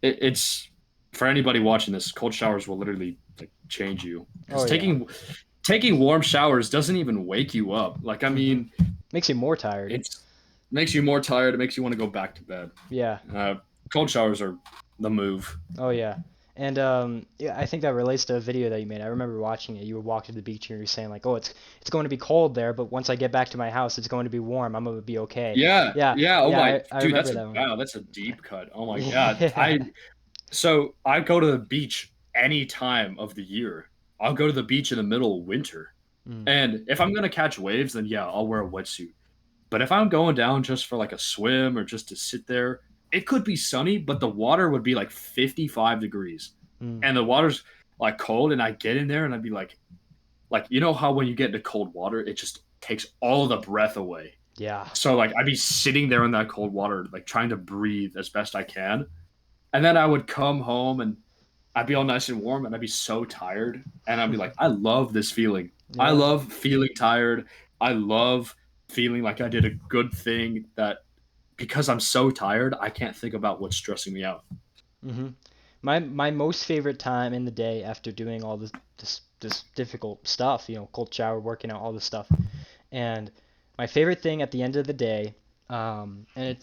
it's for anybody watching this, cold showers will literally like change you Oh because yeah. taking warm showers doesn't even wake you up. Like I Hmm. mean, Makes you more tired. it's makes you more tired. It makes you want to go back to bed. Yeah. Uh, Cold showers are the move. Oh yeah. And yeah, I think that relates to a video that you made. I remember watching it. You were walking to the beach and you were saying like, "Oh, it's going to be cold there, but once I get back to my house, it's going to be warm. I'm gonna be okay." Yeah, Yeah. yeah. Oh Yeah, my, I dude, remember that one. that's a deep cut. Oh my god, Yeah. I go to the beach any time of the year. I'll go to the beach in the middle of winter, Mm. and if I'm gonna catch waves, then yeah, I'll wear a wetsuit. But if I'm going down just for like a swim or just to sit there, it could be sunny, but the water would be like 55 degrees. Mm. And the water's like cold and I get in there and I'd be like you know how when you get into cold water, it just takes all the breath away. Yeah. So like I'd be sitting there in that cold water, like trying to breathe as best I can. And then I would come home and I'd be all nice and warm and I'd be so tired. And I'd be like, I love this feeling. I Yeah. love feeling tired. I love feeling like I did a good thing that because I'm so tired, I can't think about what's stressing me out. Hmm. My most favorite time in the day after doing all this difficult stuff, cold shower, working out, all this stuff, and my favorite thing at the end of the day,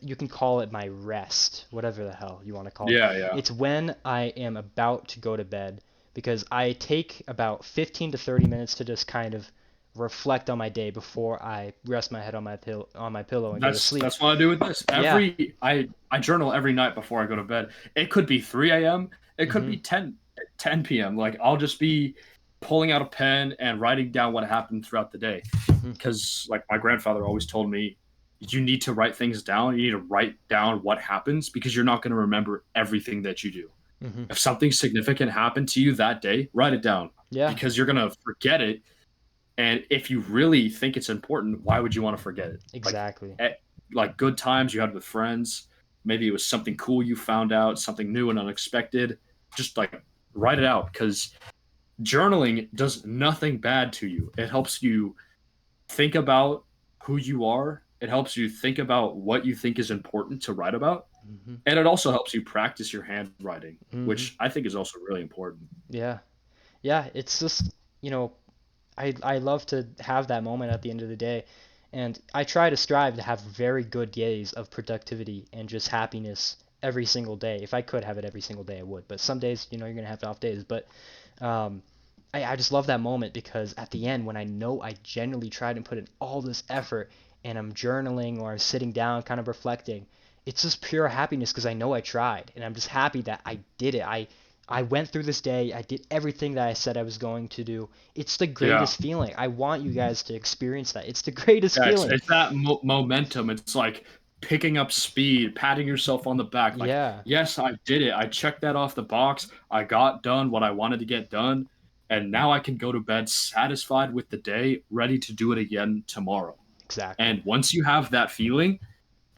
you can call it my rest, whatever the hell you want to call it. Yeah, yeah. It's when I am about to go to bed because I take about 15 to 30 minutes to just kind of reflect on my day before I rest my head on my pillow and go to sleep. That's what I do with this. Yeah. I journal every night before I go to bed. It could be 3 a.m. It could Hmm. be 10 p.m. Like I'll just be pulling out a pen and writing down what happened throughout the day. Hmm. Because like my grandfather always told me, you need to write things down. You need to write down what happens because you're not going to remember everything that you do. Hmm. If something significant happened to you that day, write it down Yeah. because you're going to forget it. And if you really think it's important, why would you want to forget it? Exactly. Eh, like good times you had with friends, maybe it was something cool you found out, something new and unexpected. Just like write it out because journaling does nothing bad to you. It helps you think about who you are. It helps you think about what you think is important to write about. Hmm. And it also helps you practice your handwriting, Hmm. which I think is also really important. Yeah. Yeah. It's just, you know, I love to have that moment at the end of the day. And I try to strive to have very good days of productivity and just happiness every single day. If I could have it every single day, I would. But some days, you're going to have off days. But um, I just love that moment because at the end, when I know I genuinely tried and put in all this effort and I'm journaling or I'm sitting down kind of reflecting, it's just pure happiness because I know I tried and I'm just happy that I did it. I went through this day. I did everything that I said I was going to do. It's the Yeah. greatest feeling. I want you guys to experience that. It's the greatest Yeah, feeling. it's that momentum. It's like picking up speed, patting yourself on the back. Like, Yeah, yes, I did it. I checked that off the box. I got done what I wanted to get done. And now I can go to bed satisfied with the day, ready to do it again tomorrow. exactly. And once you have that feeling,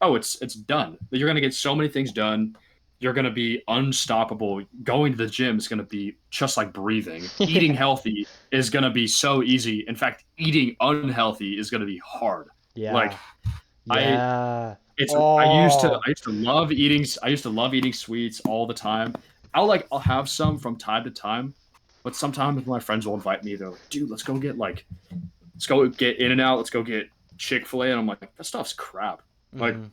oh, it's done. You're gonna get so many things done. You're gonna be unstoppable. Going to the gym is gonna be just like breathing. Eating Yeah. healthy is gonna be so easy. In fact, eating unhealthy is gonna be hard. Like Yeah. I Yeah. it's Oh. I used to love eating sweets all the time. I'll have some from time to time, but sometimes my friends will invite me. They're like, dude, let's go get In and Out, let's go get Chick-fil-A. And I'm like, that stuff's crap. Like Hmm.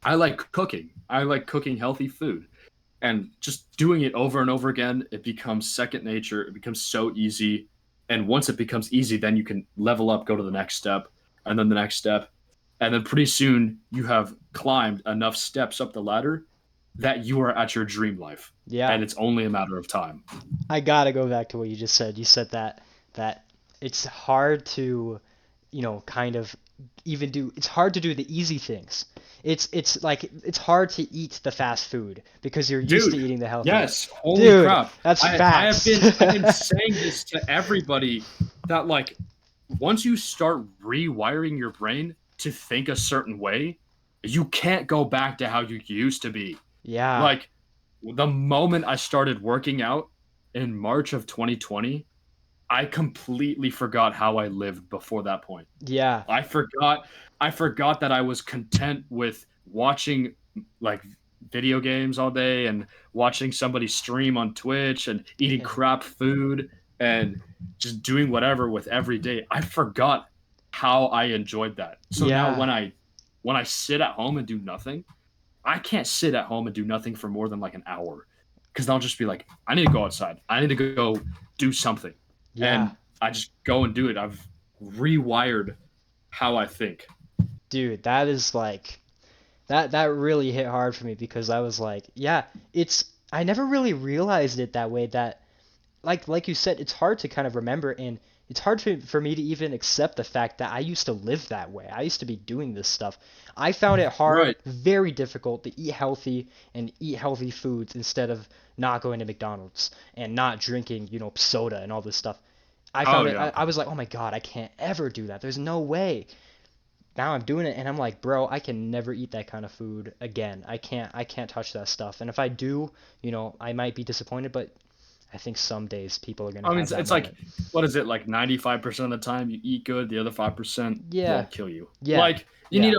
I like cooking. I like cooking healthy food. And just doing it over and over again, it becomes second nature. It becomes so easy. And once it becomes easy, then you can level up, go to the next step, and then the next step. And then pretty soon you have climbed enough steps up the ladder that you are at your dream life. Yeah. And it's only a matter of time. I gotta go back to what you just said. You said that it's hard to, kind of even do. It's hard to do the easy things. It's like it's hard to eat the fast food because you're used to Dude, eating the healthy. yes, holy Dude, crap. that's I've facts. been saying this to everybody that like once you start rewiring your brain to think a certain way, you can't go back to how you used to be. Yeah. Like the moment I started working out in March of 2020, I completely forgot how I lived before that point. Yeah. I forgot I forgot that I was content with watching like video games all day and watching somebody stream on Twitch and eating crap food and just doing whatever with every day. I forgot how I enjoyed that. So now Yeah. when I sit at home and do nothing, I can't sit at home and do nothing for more than like an hour because I'll just be like, I need to go outside. I need to go do something. Yeah. And I just go and do it. I've rewired how I think. Dude, that is like that really hit hard for me because I was like, yeah, it's I never really realized it that way that like you said, it's hard to kind of remember and it's hard for me to even accept the fact that I used to live that way. I used to be doing this stuff. I found it hard, Right. very difficult to eat healthy and eat healthy foods instead of not going to McDonald's and not drinking, soda and all this stuff. I Oh found it, yeah. I was like, oh my God, I can't ever do that. There's no way. Now I'm doing it and I'm like, bro, I can never eat that kind of food again. I can't touch that stuff. And if I do, I might be disappointed, but I think some days people are gonna I mean, have that it's like, moment. what is it? Like 95% of the time you eat good, the other 5% Yeah, will kill you. yeah, Like yeah.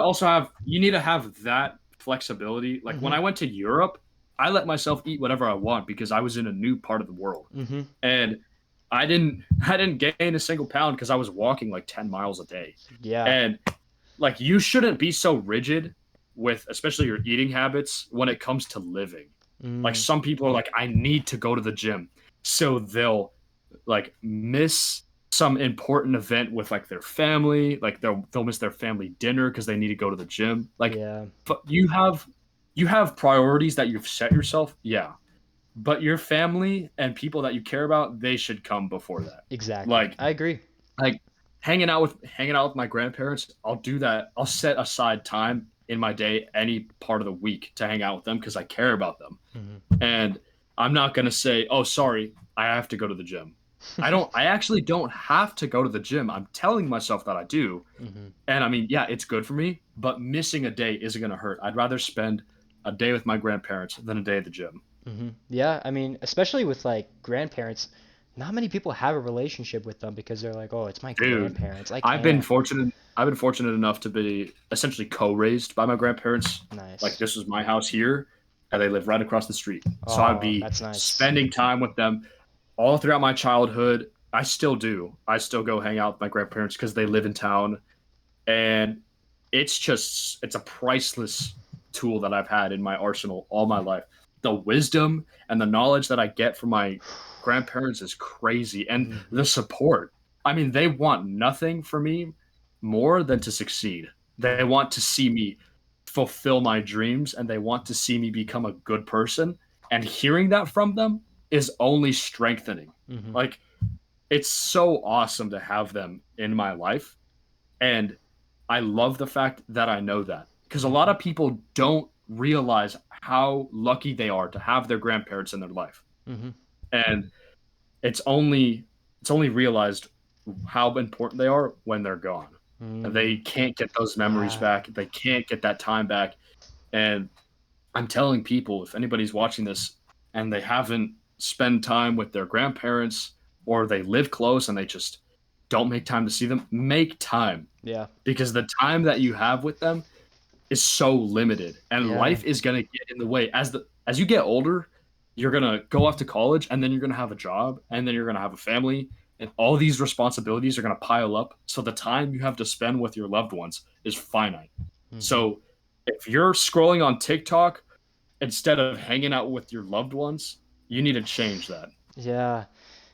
you need to have that flexibility. Like when Mhm, I went to Europe, I let myself eat whatever I want because I was in a new part of the world. mhm. And I didn't gain a single pound because I was walking like 10 miles a day. Yeah. And like you shouldn't be so rigid with especially your eating habits when it comes to living. Like Mm, some people are like, I need to go to the gym. So they'll like miss some important event with like their family, like they'll miss their family dinner because they need to go to the gym. Like yeah. but you have priorities that you've set yourself, yeah. But your family and people that you care about, they should come before that. Exactly. Like I agree. like hanging out with my grandparents, I'll do that. I'll set aside time in my day any part of the week to hang out with them because I care about them. Mhm. And I'm not going to say, "Oh, sorry, I have to go to the gym." I actually don't have to go to the gym. I'm telling myself that I do. Mhm. And I mean, yeah, it's good for me, but missing a day isn't going to hurt. I'd rather spend a day with my grandparents than a day at the gym. Yeah, I mean, especially with like grandparents, not many people have a relationship with them because they're like, "Oh, it's my Dude, grandparents. I can't." I've been fortunate enough to be essentially co-raised by my grandparents. Like Nice. this was my house here and they live right across the street. So I'd Oh, be that's nice. spending time with them all throughout my childhood. I still do. I still go hang out with my grandparents because they live in town and it's a priceless tool that I've had in my arsenal all my life. the wisdom and the knowledge that I get from my grandparents is crazy, and Mm-hmm. the support. I mean, they want nothing for me more than to succeed. They want to see me fulfill my dreams, and they want to see me become a good person. And hearing that from them is only strengthening. Mm-hmm. Like, it's so awesome to have them in my life. And I love the fact that I know that, because a lot Mm-hmm. of people don't realize how lucky they are to have their grandparents in their life. Mm-hmm. And it's only it's only realized how important they are when they're gone. They Mm. can't get those memories Yeah. back. They can't get that time back. And I'm telling people, if anybody's watching this and they haven't spent time with their grandparents, or they live close and they just don't make time to see them, make time, Yeah. because the time that you have with them is so limited, and Yeah. life is going to get in the way. As you get older, you're going to go off to college, and then you're going to have a job, and then you're going to have a family, and all these responsibilities are going to pile up, so the time you have to spend with your loved ones is finite. Mm-hmm. So if you're scrolling on TikTok instead of hanging out with your loved ones, you need to change that. Yeah.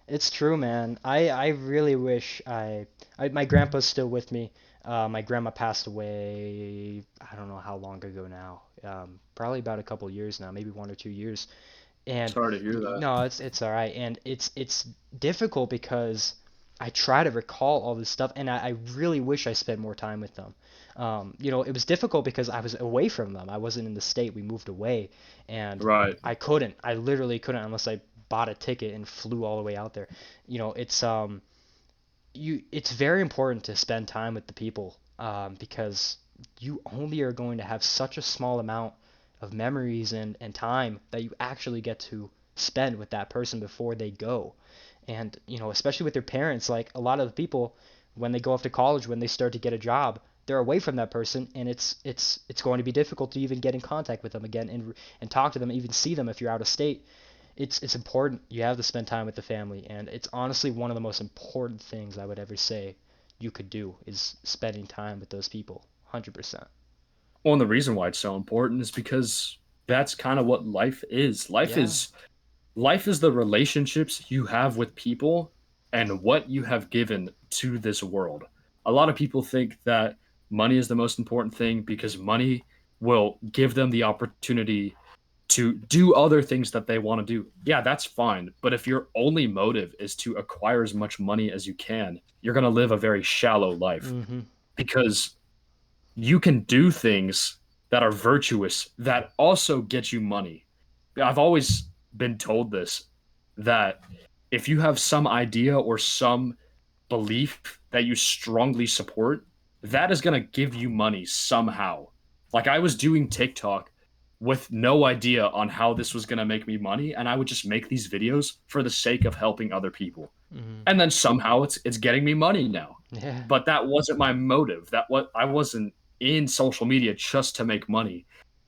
It's true, man. I really wish my grandpa's still with me. My grandma passed away, I don't know how long ago now. Probably about a couple years now, maybe 1 or 2 years. And Sorry to hear that. no, it's all right. And it's difficult because I try to recall all this stuff, and I really wish I spent more time with them. It was difficult because I was away from them. I wasn't in the state. We moved away, and Right. I couldn't. I literally couldn't unless I bought a ticket and flew all the way out there. It's very important to spend time with the people, because you only are going to have such a small amount of memories and time that you actually get to spend with that person before they go. And especially with your parents, like a lot of the people, when they go off to college, when they start to get a job, they're away from that person, and it's going to be difficult to even get in contact with them again and talk to them, even see them if you're out of state. It's important. You have to spend time with the family, and it's honestly one of the most important things I would ever say you could do is spending time with those people. 100%. Well, and the reason why it's so important is because that's kind of what life is. Yeah. Life is the relationships you have with people and what you have given to this world. A lot of people think that money is the most important thing because money will give them the opportunity to do other things that they want to do. Yeah, that's fine. But if your only motive is to acquire as much money as you can, you're going to live a very shallow life, Mm-hmm. because you can do things that are virtuous that also get you money. I've always been told this, that if you have some idea or some belief that you strongly support, that is going to give you money somehow. Like, I was doing TikTok with no idea on how this was going to make me money, and I would just make these videos for the sake of helping other people. Mm-hmm. And then somehow it's getting me money now. Yeah. But that wasn't my motive. That what I wasn't in social media just to make money.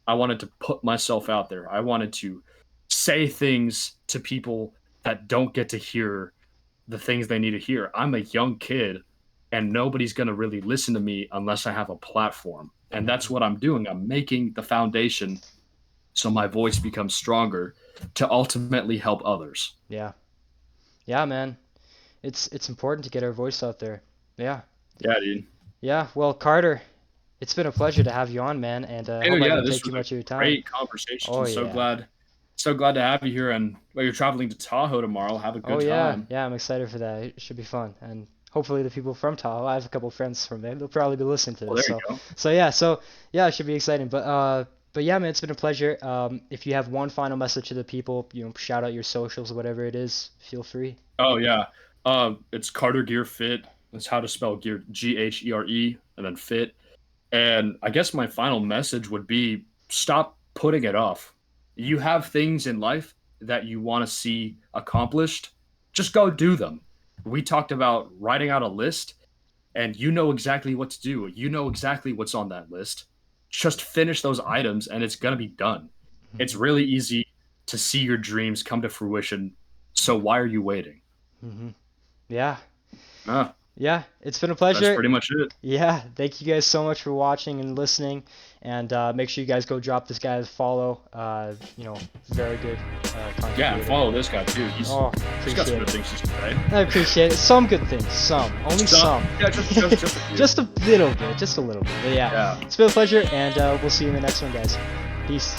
I wanted to put myself out there. I wanted to say things to people that don't get to hear the things they need to hear. I'm a young kid, and nobody's going to really listen to me unless I have a platform. And that's Mm-hmm. what I'm doing. I'm making the foundation so my voice becomes stronger to ultimately help others. Yeah. Yeah, man. It's important to get our voice out there. Yeah. Yeah, dude. Yeah. Well, Carter, it's been a pleasure to have you on, man, and I Oh hope I yeah, didn't this take too was a much of your time. great conversation. Oh yeah. So glad to have you here. And well, you're traveling to Tahoe tomorrow. Have a Oh good yeah, time. yeah, I'm excited for that. It should be fun, and hopefully the people from Tahoe. I have a couple friends from there. They'll probably be listening to Well, this, there you so go. yeah, it should be exciting. But yeah, man, it's been a pleasure. If you have one final message to the people, shout out your socials, whatever it is, feel free. Oh yeah. It's Carter Gear Fit. That's how to spell gear, Ghere, and then fit. And I guess my final message would be, stop putting it off. You have things in life that you want to see accomplished. Just go do them. We talked about writing out a list, and you know exactly what to do. You know exactly what's on that list. Just finish those items and it's going to be done. It's Hmm. really easy to see your dreams come to fruition. So why are you waiting? Hmm. Yeah, Ah. Yeah, it's been a That's pleasure. pretty much it. Yeah, thank you guys so much for watching and listening, and make sure you guys go drop this guy a follow. Very good content Yeah, and creator. follow this guy too. He's got some Appreciate good it. things to say. I appreciate it. Some good things. Some. Only some. Yeah, just a few. Just a little bit. Just a little bit. But yeah, Yeah. it's been a pleasure, and we'll see you in the next one, guys. Peace.